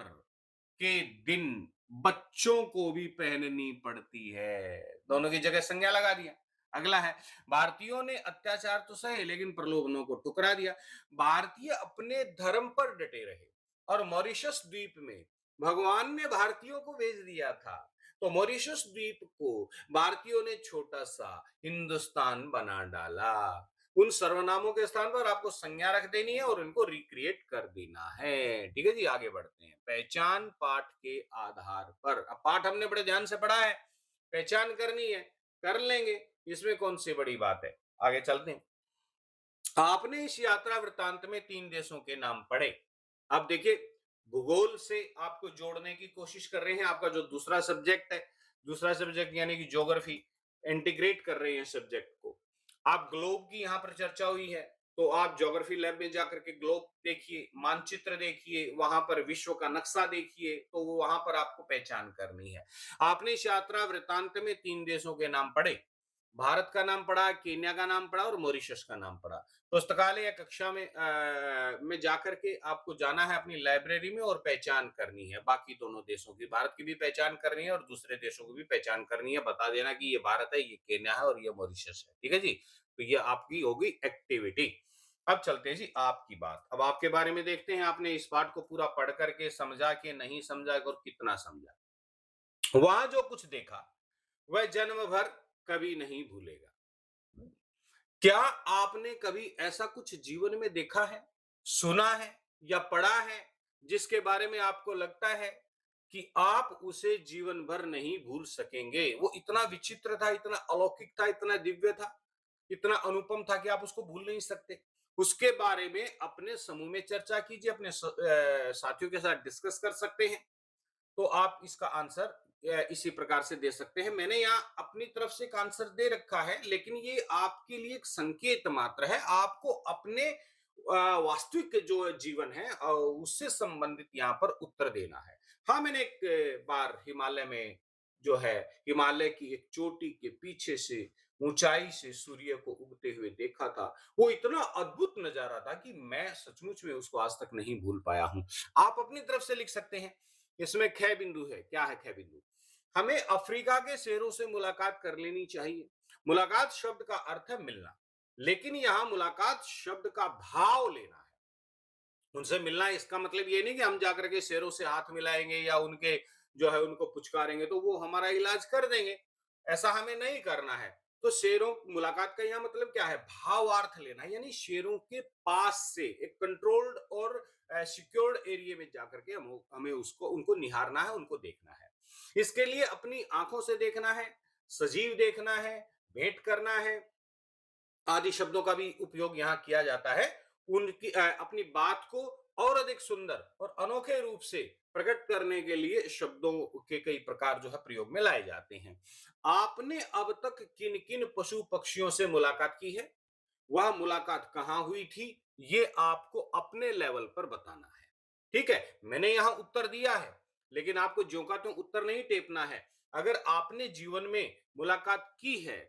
के दिन बच्चों को भी पहननी पड़ती है। दोनों की जगह संज्ञा लगा दिया। अगला है, भारतीयों ने अत्याचार तो सहे लेकिन प्रलोभनों को ठुकरा दिया। भारतीय अपने धर्म पर डटे रहे और मॉरिशस द्वीप में भगवान ने भारतीयों को भेज दिया था। तो मॉरिशस द्वीप को भारतीयों ने छोटा सा हिंदुस्तान बना डाला। उन सर्वनामों के स्थान पर आपको संज्ञा रख देनी है और इनको रिक्रिएट कर देना है। ठीक है जी, आगे बढ़ते हैं। पहचान पाठ के आधार पर। अब पाठ हमने बड़े ध्यान से पढ़ा है, पहचान करनी है, कर लेंगे, इसमें कौन सी बड़ी बात है। आगे चलते हैं। आपने इस यात्रा वृत्तांत में 3 देशों के नाम पढ़े। अब देखिए, भूगोल से आपको जोड़ने की कोशिश कर रहे हैं। आपका जो दूसरा सब्जेक्ट है, दूसरा सब्जेक्ट यानी कि ज्योग्राफी, इंटीग्रेट कर रहे हैं सब्जेक्ट को। आप ग्लोब की यहां पर चर्चा हुई है, तो आप ज्योग्राफी लैब में जाकर के ग्लोब देखिए, मानचित्र देखिए, वहां पर विश्व का नक्शा देखिए, तो वो वहां पर आपको पहचान करनी है। आपने इस यात्रा वृत्तांत में 3 देशों के नाम पढ़े। भारत का नाम पढ़ा, केन्या का नाम पढ़ा और मॉरिशस का नाम पढ़ा। पुस्तकालय या कक्षा में जाकर के आपको जाना है अपनी लाइब्रेरी में और पहचान करनी है बाकी दोनों देशों की। भारत की भी पहचान करनी है और दूसरे देशों की भी पहचान करनी है। बता देना कि ये भारत है, ये केन्या है और ये मॉरिशस है। ठीक है जी? तो ये आपकी होगी एक्टिविटी। अब चलते हैं जी आपकी बात। अब आपके बारे में देखते हैं, आपने इस पाठ को पूरा पढ़ करके समझा कि नहीं समझा और कितना समझा। वहां जो कुछ देखा वह जन्म भर कभी नहीं भूलेगा। क्या आपने कभी ऐसा कुछ जीवन में देखा है, सुना है या पढ़ा है जिसके बारे में आपको लगता है कि आप उसे जीवन भर नहीं भूल सकेंगे? वो इतना विचित्र था, इतना अलौकिक था, इतना दिव्य था, इतना अनुपम था कि आप उसको भूल नहीं सकते। उसके बारे में अपने समूह में चर्चा कीजिए, अपने साथियों के साथ डिस्कस कर सकते हैं। तो आप इसका आंसर इसी प्रकार से दे सकते हैं। मैंने यहाँ अपनी तरफ से एक आंसर दे रखा है, लेकिन ये आपके लिए एक संकेत मात्र है। आपको अपने वास्तविक जो जीवन है उससे संबंधित यहाँ पर उत्तर देना है। हाँ, मैंने एक बार हिमालय में जो है, हिमालय की एक चोटी के पीछे से ऊंचाई से सूर्य को उगते हुए देखा था। वो इतना अद्भुत नजारा था कि मैं सचमुच में उसको आज तक नहीं भूल पाया हूँ। आप अपनी तरफ से लिख सकते हैं। इसमें ख बिंदु है। क्या है ख बिंदु? हमें अफ्रीका के शेरों से मुलाकात कर लेनी चाहिए। मुलाकात शब्द का अर्थ है मिलना, लेकिन यहां मुलाकात शब्द का भाव लेना है। उनसे मिलना है, इसका मतलब ये नहीं कि हम जाकर के शेरों से हाथ मिलाएंगे या उनके जो है उनको पुचकारेंगे तो वो हमारा इलाज कर देंगे। ऐसा हमें नहीं करना है। तो शेरों मुलाकात का यहाँ मतलब क्या है? भावार्थ लेना, यानी शेरों के पास से एक कंट्रोल्ड और सिक्योर्ड एरिया में जाकर के हमें उसको उनको निहारना है, उनको देखना है। इसके लिए अपनी आंखों से देखना है, सजीव देखना है, भेंट करना है आदि शब्दों का भी उपयोग यहाँ किया जाता है। उनकी अपनी बात को और अधिक सुंदर और अनोखे रूप से प्रकट करने के लिए शब्दों के कई प्रकार जो है प्रयोग में लाए जाते हैं। आपने अब तक किन किन पशु पक्षियों से मुलाकात की है, वह मुलाकात कहाँ हुई थी, ये आपको अपने लेवल पर बताना है। ठीक है, मैंने यहां उत्तर दिया है, लेकिन आपको ज्यों का त्यों उत्तर नहीं टेपना है। अगर आपने जीवन में मुलाकात की है,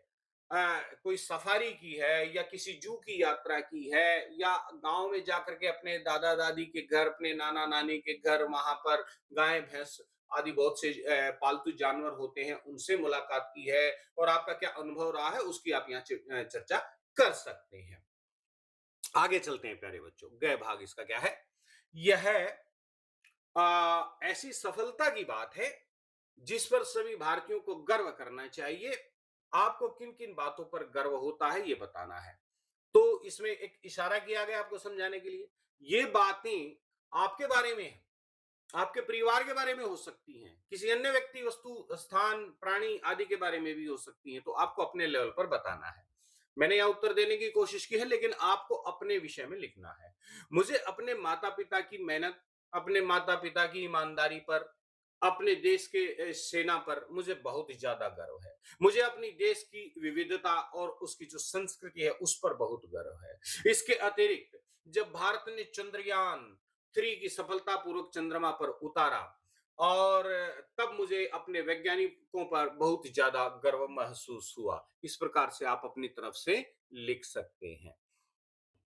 कोई सफारी की है या किसी जू की यात्रा की है या गांव में जाकर के अपने दादा दादी के घर, अपने नाना नानी के घर, वहां पर गाय भैंस आदि बहुत से पालतू जानवर होते हैं, उनसे मुलाकात की है और आपका क्या अनुभव रहा है उसकी आप यहाँ चर्चा कर सकते हैं। आगे चलते हैं प्यारे बच्चों। गए भाग इसका क्या है? यह ऐसी सफलता की बात है जिस पर सभी भारतीयों को गर्व करना चाहिए। आपको किन किन बातों पर गर्व होता है ये बताना है। तो इसमें एक इशारा किया गया आपको समझाने के लिए। ये बातें आपके बारे में है, आपके परिवार के बारे में हो सकती हैं, किसी अन्य व्यक्ति, वस्तु, स्थान, प्राणी आदि के बारे में भी हो सकती हैं। तो आपको अपने लेवल पर बताना है। मैंने यहां उत्तर देने की कोशिश की है, लेकिन आपको अपने विषय में लिखना है। मुझे अपने माता पिता की मेहनत, अपने माता पिता की ईमानदारी पर, अपने देश के सेना पर मुझे बहुत ही ज्यादा गर्व है। मुझे अपनी देश की विविधता और उसकी जो संस्कृति है उस पर बहुत गर्व है। इसके अतिरिक्त जब भारत ने चंद्रयान 3 की सफलतापूर्वक चंद्रमा पर उतारा और तब मुझे अपने वैज्ञानिकों पर बहुत ज्यादा गर्व महसूस हुआ। इस प्रकार से आप अपनी तरफ से लिख सकते हैं।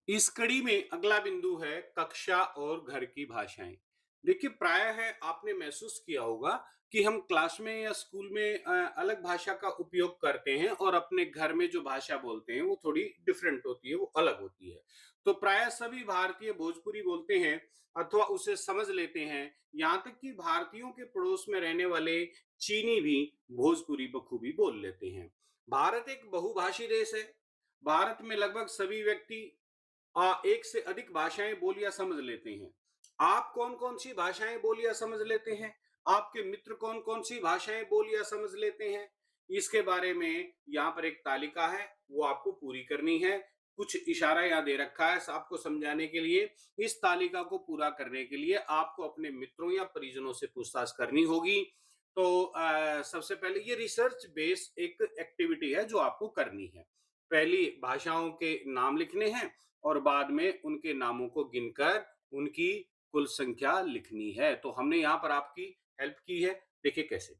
इस कड़ी में अगला बिंदु है कक्षा और घर की भाषाएं। देखिए, प्रायः है आपने महसूस किया होगा कि हम क्लास में या स्कूल में अलग भाषा का उपयोग करते हैं और अपने घर में जो भाषा बोलते हैं वो थोड़ी डिफरेंट होती है, वो अलग होती है। तो प्रायः सभी भारतीय भोजपुरी बोलते हैं अथवा उसे समझ लेते हैं। यहाँ तक कि भारतीयों के पड़ोस में रहने वाले चीनी भी भोजपुरी बखूबी बोल लेते हैं। भारत एक बहुभाषी देश है। भारत में लगभग सभी व्यक्ति एक से अधिक भाषाएं बोलियां समझ लेते हैं। आप कौन कौन सी भाषाएं बोलियां समझ लेते हैं? आपके मित्र कौन कौन सी भाषाएं बोलियां समझ लेते हैं? इसके बारे में यहाँ पर एक तालिका है, वो आपको पूरी करनी है। कुछ इशारा यहाँ दे रखा है आपको समझाने के लिए। इस तालिका को पूरा करने के लिए आपको अपने मित्रों या परिजनों से पूछताछ करनी होगी। तो सबसे पहले ये रिसर्च बेस्ड एक एक्टिविटी है जो आपको करनी है। पहली भाषाओं के नाम लिखने हैं और बाद में उनके नामों को गिनकर उनकी कुल संख्या लिखनी है। तो हमने यहाँ पर आपकी हेल्प की है। देखिए कैसे।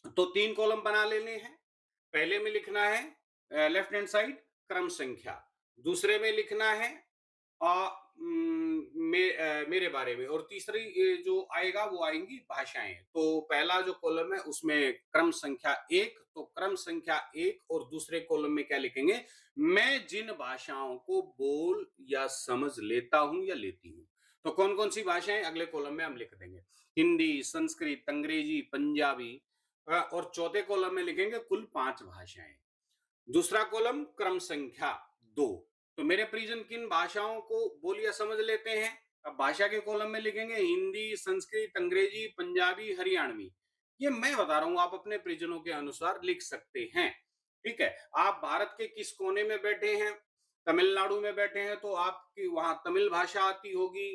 तो 3 कॉलम बना लेने हैं। पहले में लिखना है लेफ्ट हैंड साइड क्रम संख्या। दूसरे में लिखना है मेरे बारे में, और तीसरी जो आएगा वो आएंगी भाषाएं। तो पहला जो कॉलम है उसमें क्रम संख्या 1, तो क्रम संख्या 1 और दूसरे कॉलम में क्या लिखेंगे? मैं जिन भाषाओं को बोल या समझ लेता हूं या लेती हूं। तो कौन कौन सी भाषाएं अगले कॉलम में हम लिख देंगे? हिंदी, संस्कृत, अंग्रेजी, पंजाबी। और चौथे कॉलम में लिखेंगे कुल 5 भाषाएं। दूसरा कॉलम क्रम संख्या 2। तो मेरे परिजन किन भाषाओं को बोल या समझ लेते हैं? अब भाषा के कॉलम में लिखेंगे हिंदी, संस्कृत, अंग्रेजी, पंजाबी, हरियाणवी। ये मैं बता रहा हूं, आप अपने परिजनों के अनुसार लिख सकते हैं। ठीक है। आप भारत के किस कोने में बैठे हैं? तमिलनाडु में बैठे हैं तो आपकी वहां तमिल भाषा आती होगी।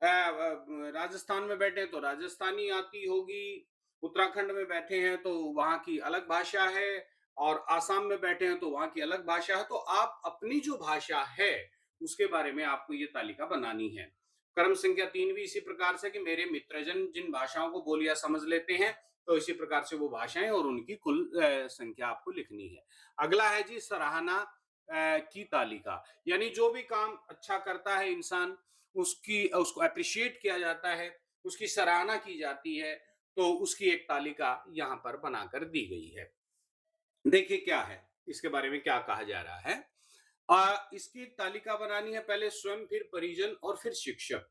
राजस्थान में बैठे हैं तो राजस्थानी आती होगी। उत्तराखंड में बैठे हैं तो वहां की अलग भाषा है। और आसाम में बैठे हैं तो वहां की अलग भाषा है। तो आप अपनी जो भाषा है उसके बारे में आपको ये तालिका बनानी है। क्रम संख्या 3 भी इसी प्रकार से कि मेरे मित्रजन जिन भाषाओं को बोलिया समझ लेते हैं, तो इसी प्रकार से वो भाषाएं और उनकी कुल संख्या आपको लिखनी है। अगला है जी सराहना की तालिका। यानी जो भी काम अच्छा करता है इंसान, उसकी उसको अप्रिशिएट किया जाता है, उसकी सराहना की जाती है। तो उसकी एक तालिका यहाँ पर बनाकर दी गई है। देखिए क्या है, इसके बारे में क्या कहा जा रहा है। इसकी एक तालिका बनानी है, पहले स्वयं, फिर परिजन और फिर शिक्षक।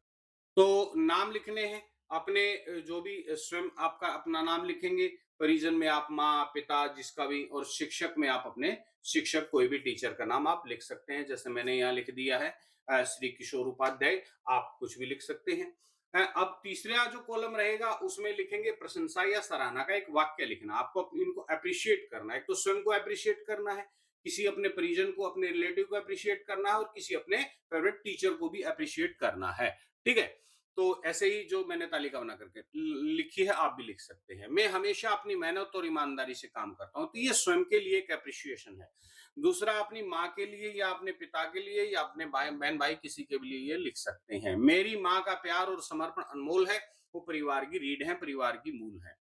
तो नाम लिखने हैं अपने, जो भी स्वयं आपका अपना नाम लिखेंगे, परिजन में आप माँ पिता जिसका भी, और शिक्षक में आप अपने शिक्षक कोई भी टीचर का नाम आप लिख सकते हैं। जैसे मैंने यहाँ लिख दिया है श्री किशोर उपाध्याय। आप कुछ भी लिख सकते हैं। अब तीसरा जो कॉलम रहेगा उसमें लिखेंगे प्रशंसा या सराहना का एक वाक्य लिखना। आपको इनको अप्रिशिएट करना है। एक तो स्वयं को अप्रिशिएट करना है, किसी अपने परिजन को, अपने रिलेटिव को अप्रिशिएट करना है, और किसी अपने फेवरेट टीचर को भी अप्रिशिएट करना है। ठीक है। तो ऐसे ही जो मैंने तालिका बना करके लिखी है आप भी लिख सकते हैं। मैं हमेशा अपनी मेहनत और ईमानदारी से काम करता हूं, तो ये स्वयं के लिए एक अप्रिशिएशन है। दूसरा अपनी माँ के लिए या अपने पिता के लिए या अपने भाई बहन भाई किसी के लिए ये लिख सकते हैं। मेरी माँ का प्यार और समर्पण अनमोल है, वो परिवार की रीढ़ है, परिवार की मूल है।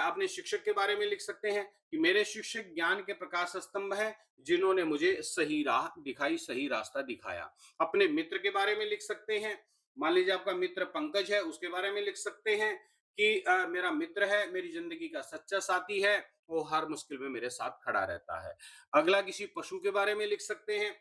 अपने शिक्षक के बारे में लिख सकते हैं कि मेरे शिक्षक ज्ञान के प्रकाश स्तंभ है, जिन्होंने मुझे सही राह दिखाई, सही रास्ता दिखाया। अपने मित्र के बारे में लिख सकते हैं। मान लीजिए आपका मित्र पंकज है, उसके बारे में लिख सकते हैं कि मेरा मित्र है, मेरी जिंदगी का सच्चा साथी है, वो हर मुश्किल में मेरे साथ खड़ा रहता है। अगला किसी पशु के बारे में लिख सकते हैं।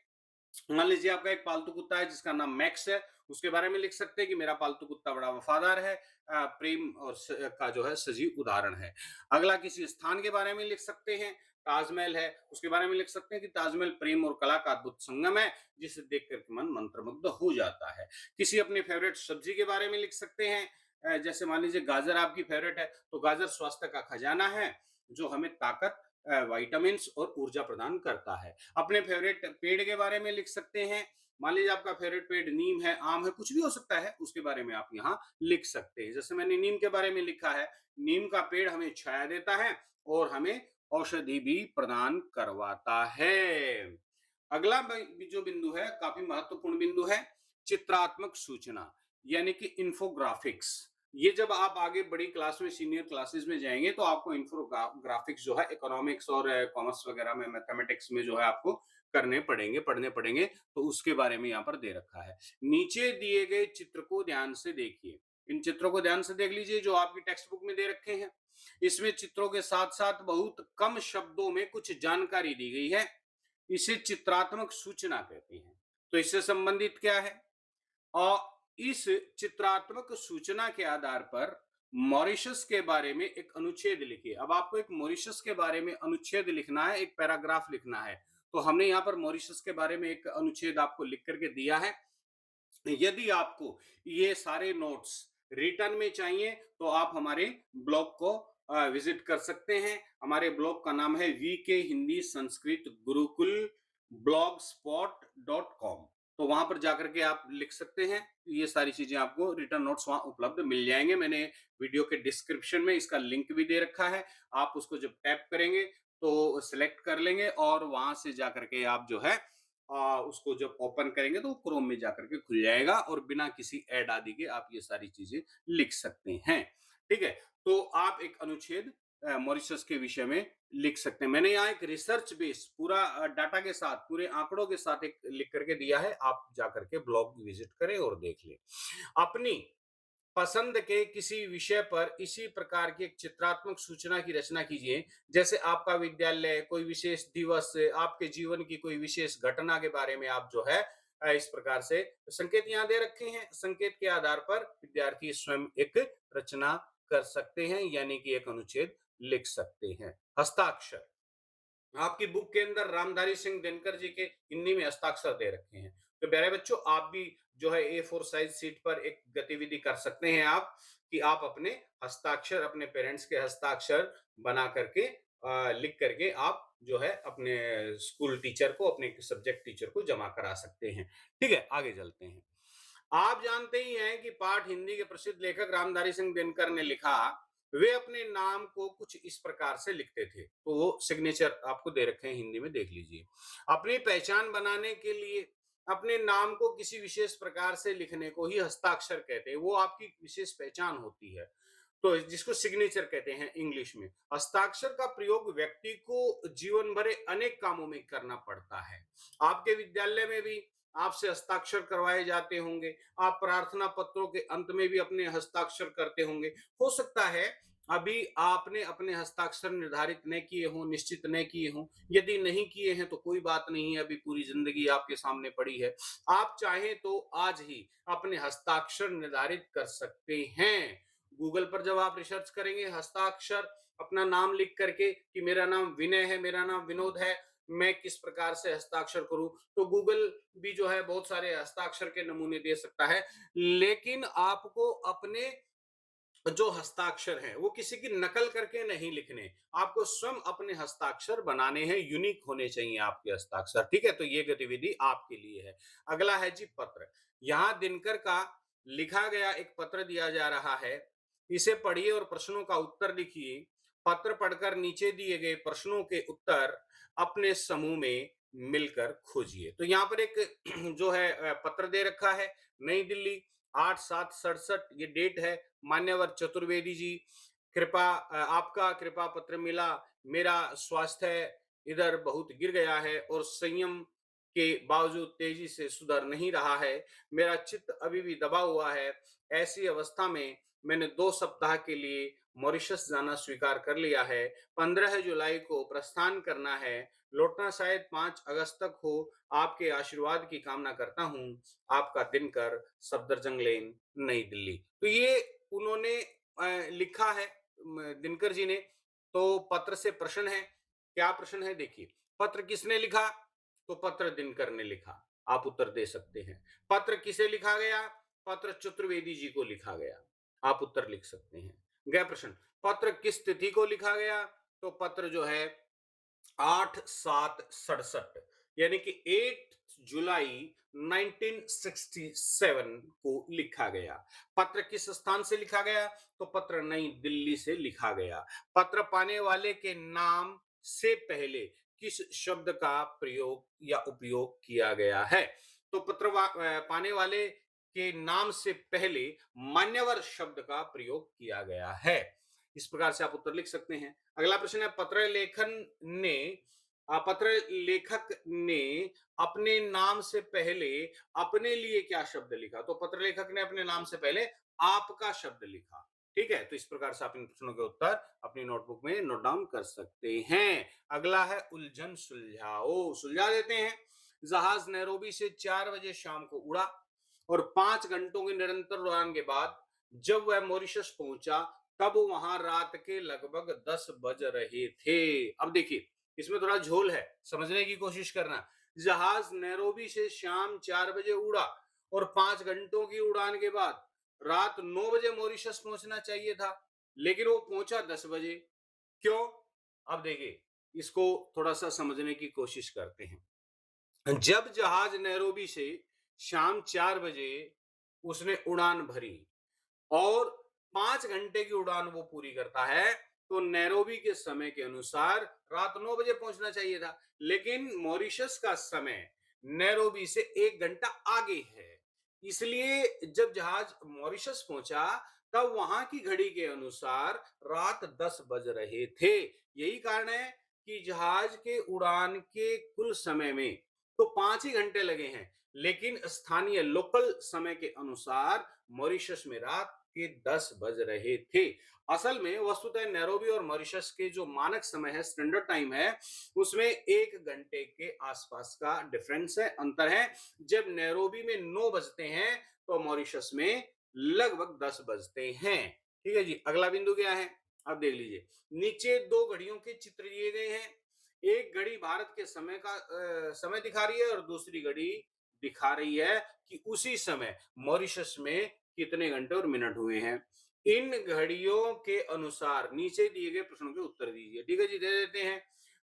मान लीजिए आपका एक पालतू कुत्ता है जिसका नाम मैक्स है, उसके बारे में लिख सकते हैं कि मेरा पालतू कुत्ता बड़ा वफादार है, प्रेम और का जो है सजीव उदाहरण है। अगला किसी स्थान के बारे में लिख सकते हैं। ताजमहल है, उसके बारे में लिख सकते हैं कि ताजमहल प्रेम और कला का अद्भुत संगम है, जिसे देख कर मन मंत्रमुग्ध हो जाता है। किसी अपने फेवरेट सब्जी के बारे में लिख सकते हैं। जैसे मान लीजिए गाजर आपकी फेवरेट है, तो गाजर स्वास्थ्य का खजाना है, जो हमें ताकत, विटामिन और ऊर्जा प्रदान करता है। अपने फेवरेट पेड़ के बारे में लिख सकते हैं। मान लीजिए आपका फेवरेट पेड़ नीम है, आम है, कुछ भी हो सकता है, उसके बारे में आप यहाँ लिख सकते हैं। जैसे मैंने नीम के बारे में लिखा है, नीम का पेड़ हमें छाया देता है और हमें औषधि भी प्रदान करवाता है। अगला जो बिंदु है काफी महत्वपूर्ण बिंदु है, चित्रात्मक सूचना यानी कि इंफोग्राफिक्स। ये जब आप आगे बड़ी क्लास में, सीनियर क्लासेस में जाएंगे तो आपको इंफोग्राफिक्स जो है इकोनॉमिक्स और कॉमर्स वगैरह में, मैथमेटिक्स में जो है आपको करने पड़ेंगे, पढ़ने पड़ेंगे। तो उसके बारे में यहाँ पर दे रखा है। नीचे दिए गए चित्र को ध्यान से देखिए। इन चित्रों को ध्यान से देख लीजिए जो आपकी टेक्स्ट बुक में दे रखे हैं। इसमें चित्रों के साथ-साथ बहुत कम शब्दों में कुछ जानकारी दी गई है। इसे चित्रात्मक सूचना कहते हैं। तो इससे संबंधित क्या है? और इस चित्रात्मक सूचना के आधार पर मॉरिशस के बारे में एक अनुच्छेद लिखिए। अब आपको एक मॉरिशस के बारे में अनुच्छेद लिखना है, एक पैराग्राफ लिखना है। तो हमने यहाँ पर मॉरिशस के बारे में एक अनुच्छेद आपको लिख करके दिया है। यदि आपको ये सारे नोट्स रिटर्न में चाहिए तो आप हमारे ब्लॉग को विजिट कर सकते हैं। हमारे ब्लॉग का नाम है वीके हिंदी संस्कृत गुरुकुल blogspot.com। तो वहां पर जाकर के आप लिख सकते हैं। ये सारी चीजें आपको रिटर्न नोट्स वहां उपलब्ध मिल जाएंगे। मैंने वीडियो के डिस्क्रिप्शन में इसका लिंक भी दे रखा है। आप उसको जब टैप करेंगे तो सिलेक्ट कर लेंगे और वहां से जाकर के आप जो है उसको जब ओपन करेंगे तो क्रोम में जाकर के खुल जाएगा और बिना किसी ऐड आदि के आप ये सारी चीजें लिख सकते हैं। ठीक है, तो आप एक अनुच्छेद मॉरिशस के विषय में लिख सकते हैं। मैंने यहाँ एक रिसर्च बेस पूरा डाटा के साथ पूरे आंकड़ों के साथ एक लिख करके दिया है। आप जाकर के ब्लॉग विजिट करें और देख लें। अपनी पसंद के किसी विषय पर इसी प्रकार की एक चित्रात्मक सूचना की रचना कीजिए। जैसे आपका विद्यालय, कोई विशेष दिवस, आपके जीवन की कोई विशेष घटना के बारे में आप जो है इस प्रकार से संकेत यहाँ दे रखे हैं। संकेत के आधार पर विद्यार्थी स्वयं एक रचना कर सकते हैं, यानी कि एक अनुच्छेद लिख सकते हैं। हस्ताक्षर आपकी बुक के अंदर रामधारी सिंह दिनकर जी के हिंदी में हस्ताक्षर दे रखे हैं। तो प्यारे बच्चों, आप भी जो है A4 साइज सीट पर एक गतिविधि कर सकते हैं आप कि आप अपने हस्ताक्षर, अपने पेरेंट्स के हस्ताक्षर बना करके लिख करके आप जो है अपने स्कूल टीचर को, अपने सब्जेक्ट टीचर को जमा करा सकते हैं। ठीक है, आगे चलते हैं। आप जानते ही हैं कि पाठ हिंदी के प्रसिद्ध लेखक रामधारी सिंह दिनकर ने लिखा। वे अपने नाम को कुछ इस प्रकार से लिखते थे। तो वो सिग्नेचर आपको दे रखे हैं, हिंदी में देख लीजिए। अपनी पहचान बनाने के लिए अपने नाम को किसी विशेष प्रकार से लिखने को ही हस्ताक्षर कहते हैं। वो आपकी विशेष पहचान होती है, तो जिसको सिग्नेचर कहते हैं इंग्लिश में। हस्ताक्षर का प्रयोग व्यक्ति को जीवन भर अनेक कामों में करना पड़ता है। आपके विद्यालय में भी आपसे हस्ताक्षर करवाए जाते होंगे। आप प्रार्थना पत्रों के अंत में भी अपने हस्ताक्षर करते होंगे। हो सकता है अभी आपने अपने हस्ताक्षर निर्धारित न किए हों, निश्चित न किए हों। यदि नहीं किए हैं तो कोई बात नहीं है, अभी पूरी जिंदगी आपके सामने पड़ी है। आप चाहें तो आज ही अपने हस्ताक्षर निर्धारित कर सकते हैं। गूगल पर जब आप रिसर्च करेंगे हस्ताक्षर, अपना नाम लिख करके कि मेरा नाम विनय है, मेरा नाम विनोद है, मैं किस प्रकार से हस्ताक्षर करूं, तो गूगल भी जो है बहुत सारे हस्ताक्षर के नमूने दे सकता है। लेकिन आपको अपने जो हस्ताक्षर हैं वो किसी की नकल करके नहीं लिखने, आपको स्वयं अपने हस्ताक्षर बनाने हैं। यूनिक होने चाहिए आपके हस्ताक्षर। ठीक है, तो ये गतिविधि आपके लिए है। अगला है जी पत्र। यहाँ दिनकर का लिखा गया एक पत्र दिया जा रहा है। इसे पढ़िए और प्रश्नों का उत्तर लिखिए। पत्र पढ़कर नीचे दिए गए प्रश्नों के उत्तर अपने समूह में मिलकर खोजिए। तो यहाँ पर एक जो है पत्र दे रखा है। नई दिल्ली 8/7/67 ये डेट है। मान्यवर चतुर्वेदी जी, आपका कृपा पत्र मिला। मेरा स्वास्थ्य इधर बहुत गिर गया है और संयम के बावजूद तेजी से सुधर नहीं रहा है। मेरा चित्त अभी भी दबा हुआ है। ऐसी अवस्था में मैंने 2 सप्ताह के लिए मॉरिशस जाना स्वीकार कर लिया है। 15 जुलाई को प्रस्थान करना है। लौटना शायद 5 अगस्त तक हो। आपके आशीर्वाद की कामना करता हूँ। आपका दिनकर, सफदरजंग लेन, नई दिल्ली। तो ये उन्होंने लिखा है दिनकर जी ने। तो पत्र से प्रश्न है, क्या प्रश्न है देखिए। पत्र किसने लिखा? तो पत्र दिनकर ने लिखा। आप उत्तर दे सकते हैं। पत्र किसे लिखा गया? पत्र चतुर्वेदी जी को लिखा गया। आप उत्तर लिख सकते हैं। गया प्रश्न। पत्र किस तिथि को लिखा गया? तो पत्र जो है 8/7/67 यानी कि 8 जुलाई 1967 को लिखा गया। पत्र किस स्थान से लिखा गया? तो पत्र नई दिल्ली से लिखा गया। पत्र पाने वाले के नाम से पहले किस शब्द का प्रयोग या उपयोग किया गया है? तो पत्र पाने वाले के नाम से पहले मान्यवर शब्द का प्रयोग किया गया है। इस प्रकार से आप उत्तर लिख सकते हैं। अगला प्रश्न है, पत्र लेखक ने अपने नाम से पहले अपने लिए क्या शब्द लिखा? तो पत्र लेखक ने अपने नाम से पहले आपका शब्द लिखा। ठीक है, तो इस प्रकार से आप इन प्रश्नों के उत्तर अपनी नोटबुक में नोट डाउन कर सकते हैं। अगला है उलझन सुलझाओ, सुलझा देते हैं। जहाज नैरोबी से 4 बजे शाम को उड़ा और 5 घंटों की निरंतर उड़ान के बाद जब वह मॉरिशस पहुंचा तब वहां रात के लगभग 10 बज रहे थे। अब देखिए, इसमें थोड़ा झोल है, समझने की कोशिश करना। जहाज नैरोबी से शाम 4 बजे उड़ा और 5 घंटों की उड़ान के बाद रात 9 बजे मॉरिशस पहुंचना चाहिए था, लेकिन वो पहुंचा 10 बजे। क्यों? अब देखिए, इसको थोड़ा सा समझने की कोशिश करते हैं। जब जहाज नैरोबी से शाम 4 बजे उसने उड़ान भरी और 5 घंटे की उड़ान वो पूरी करता है, तो नैरोबी के समय के अनुसार रात 9 बजे पहुंचना चाहिए था, लेकिन मॉरिशस का समय नैरोबी से 1 घंटा आगे है। इसलिए जब जहाज मॉरिशस पहुंचा तब वहां की घड़ी के अनुसार रात 10 बज रहे थे। यही कारण है कि जहाज के उड़ान के कुल समय में तो 5 ही घंटे लगे हैं, लेकिन स्थानीय लोकल समय के अनुसार मॉरिशस में रात के 10 बज रहे थे। असल में वस्तुतः नैरोबी और मॉरिशस के जो मानक समय है, स्टैंडर्ड टाइम है, उसमें 1 घंटे के आसपास का डिफरेंस है, अंतर है। जब नैरोबी में 9 बजते हैं तो मॉरिशस में लगभग 10 बजते हैं। ठीक है जी, अगला बिंदु क्या है? अब देख लीजिए, नीचे 2 घड़ियों के चित्र दिए गए हैं। एक घड़ी भारत के समय का समय दिखा रही है और दूसरी घड़ी दिखा रही है कि उसी समय मॉरिशस में कितने घंटे और मिनट हुए हैं। इन घड़ियों के अनुसार नीचे दिए गए प्रश्नों के उत्तर दीजिए। ठीक है जी, दे देते हैं।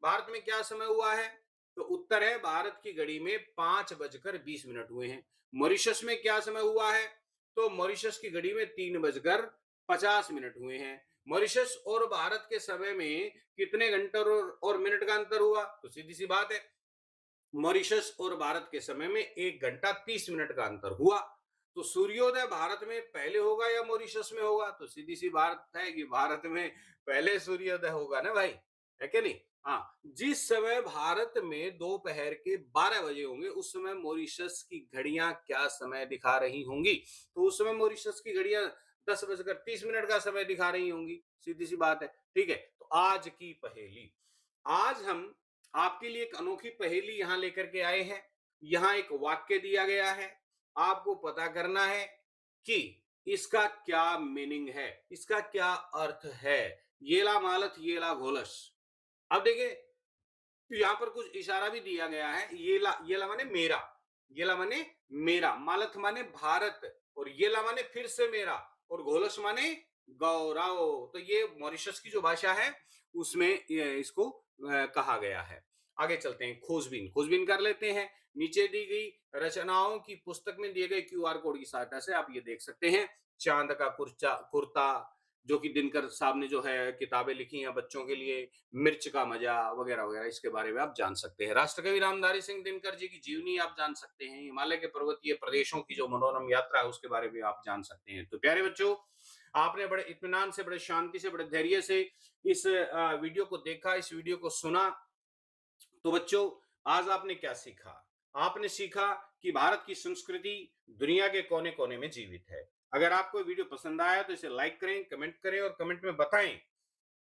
भारत में क्या समय हुआ है? तो उत्तर है भारत की घड़ी में 5 बजकर 20 मिनट हुए हैं। मॉरिशस में क्या समय हुआ है? तो मॉरिशस की घड़ी में 3 बजकर 50 मिनट हुए हैं। मॉरिशस और भारत के समय में कितने घंटे और मिनट का अंतर हुआ? तो सीधी सी बात है, मॉरिशस और भारत के समय में 1 घंटा 30 मिनट का अंतर हुआ। तो सूर्योदय भारत में पहले होगा या मॉरिशस में होगा? तो सीधी सी बात है कि भारत में पहले सूर्योदय होगा ना भाई, है कि नहीं? हाँ, जिस समय भारत में दोपहर के 12 बजे होंगे उस समय मॉरिशस की घड़ियां क्या समय दिखा रही होंगी? तो उस समय मॉरिशस की घड़ियां 10 बजकर 30 मिनट का समय दिखा रही होंगी। सीधी सी बात है। ठीक है, तो आज की पहेली, आज हम आपके लिए एक अनोखी पहेली यहां लेकर के आए हैं। यहां एक वाक्य दिया गया है, आपको पता करना है कि इसका क्या मीनिंग है, इसका क्या अर्थ है। येला मालत येला घोलस। अब देखिए, तो यहां पर कुछ इशारा भी दिया गया है। येला माने मेरा, येला माने मेरा, मालथ माने भारत, और येला माने फिर से मेरा, और घोलस माने गौरव। तो ये मॉरिशस की जो भाषा है उसमें इसको कहा गया है। आगे चलते हैं, खोजबीन, खोजबीन कर लेते हैं। नीचे दी गई रचनाओं की पुस्तक में दिए गए क्यूआर कोड की सहायता से आप ये देख सकते हैं। चांद का कुर्ता, जो कि दिनकर साहब ने जो है किताबें लिखी हैं बच्चों के लिए, मिर्च का मजा वगैरह वगैरह, इसके बारे में आप जान सकते हैं। राष्ट्रकवि रामधारी सिंह दिनकर जी की जीवनी आप जान सकते हैं। हिमालय के पर्वतीय प्रदेशों की जो मनोरम यात्रा है उसके बारे में आप जान सकते हैं। तो प्यारे बच्चों, आपने बड़े इत्मीनान से, बड़े शांति से, बड़े धैर्य से इस वीडियो को देखा, इस वीडियो को सुना। तो बच्चों, आज आपने क्या सीखा? आपने सीखा कि भारत की संस्कृति दुनिया के कोने कोने में जीवित है। अगर आपको वीडियो पसंद आया तो इसे लाइक करें, कमेंट करें और कमेंट में बताएं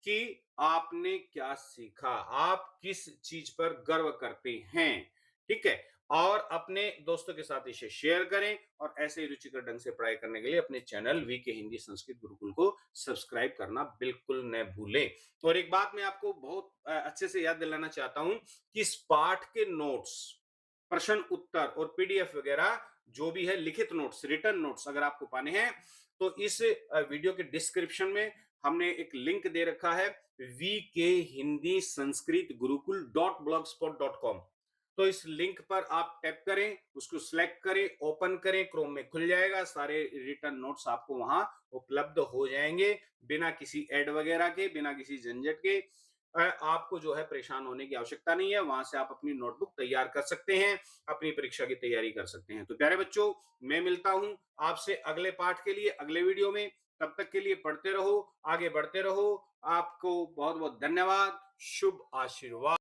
कि आपने क्या सीखा, आप किस चीज पर गर्व करते हैं। ठीक है, और अपने दोस्तों के साथ इसे शेयर करें और ऐसे ही रुचिकर ढंग से पढ़ाई करने के लिए अपने चैनल वीके हिंदी संस्कृत गुरुकुल को सब्सक्राइब करना बिल्कुल न भूलें। और एक बात मैं आपको बहुत अच्छे से याद दिलाना चाहता हूं कि इस पाठ के नोट्स, प्रश्न उत्तर और पीडीएफ वगैरह जो भी है, लिखित नोट्स, रिटर्न नोट्स अगर आपको पाने हैं तो इस वीडियो के डिस्क्रिप्शन में हमने एक लिंक दे रखा है, वीके हिंदी संस्कृत गुरुकुल .blogspot.com। तो इस लिंक पर आप टैप करें, उसको सिलेक्ट करें, ओपन करें, क्रोम में खुल जाएगा, सारे रिटर्न नोट्स आपको वहां उपलब्ध हो जाएंगे, बिना किसी एड वगैरह के, बिना किसी झंझट के। आपको जो है परेशान होने की आवश्यकता नहीं है, वहां से आप अपनी नोटबुक तैयार कर सकते हैं, अपनी परीक्षा की तैयारी कर सकते हैं। तो प्यारे बच्चों, मैं मिलता हूं आपसे अगले पाठ के लिए अगले वीडियो में। तब तक के लिए पढ़ते रहो, आगे बढ़ते रहो। आपको बहुत बहुत धन्यवाद। शुभ आशीर्वाद।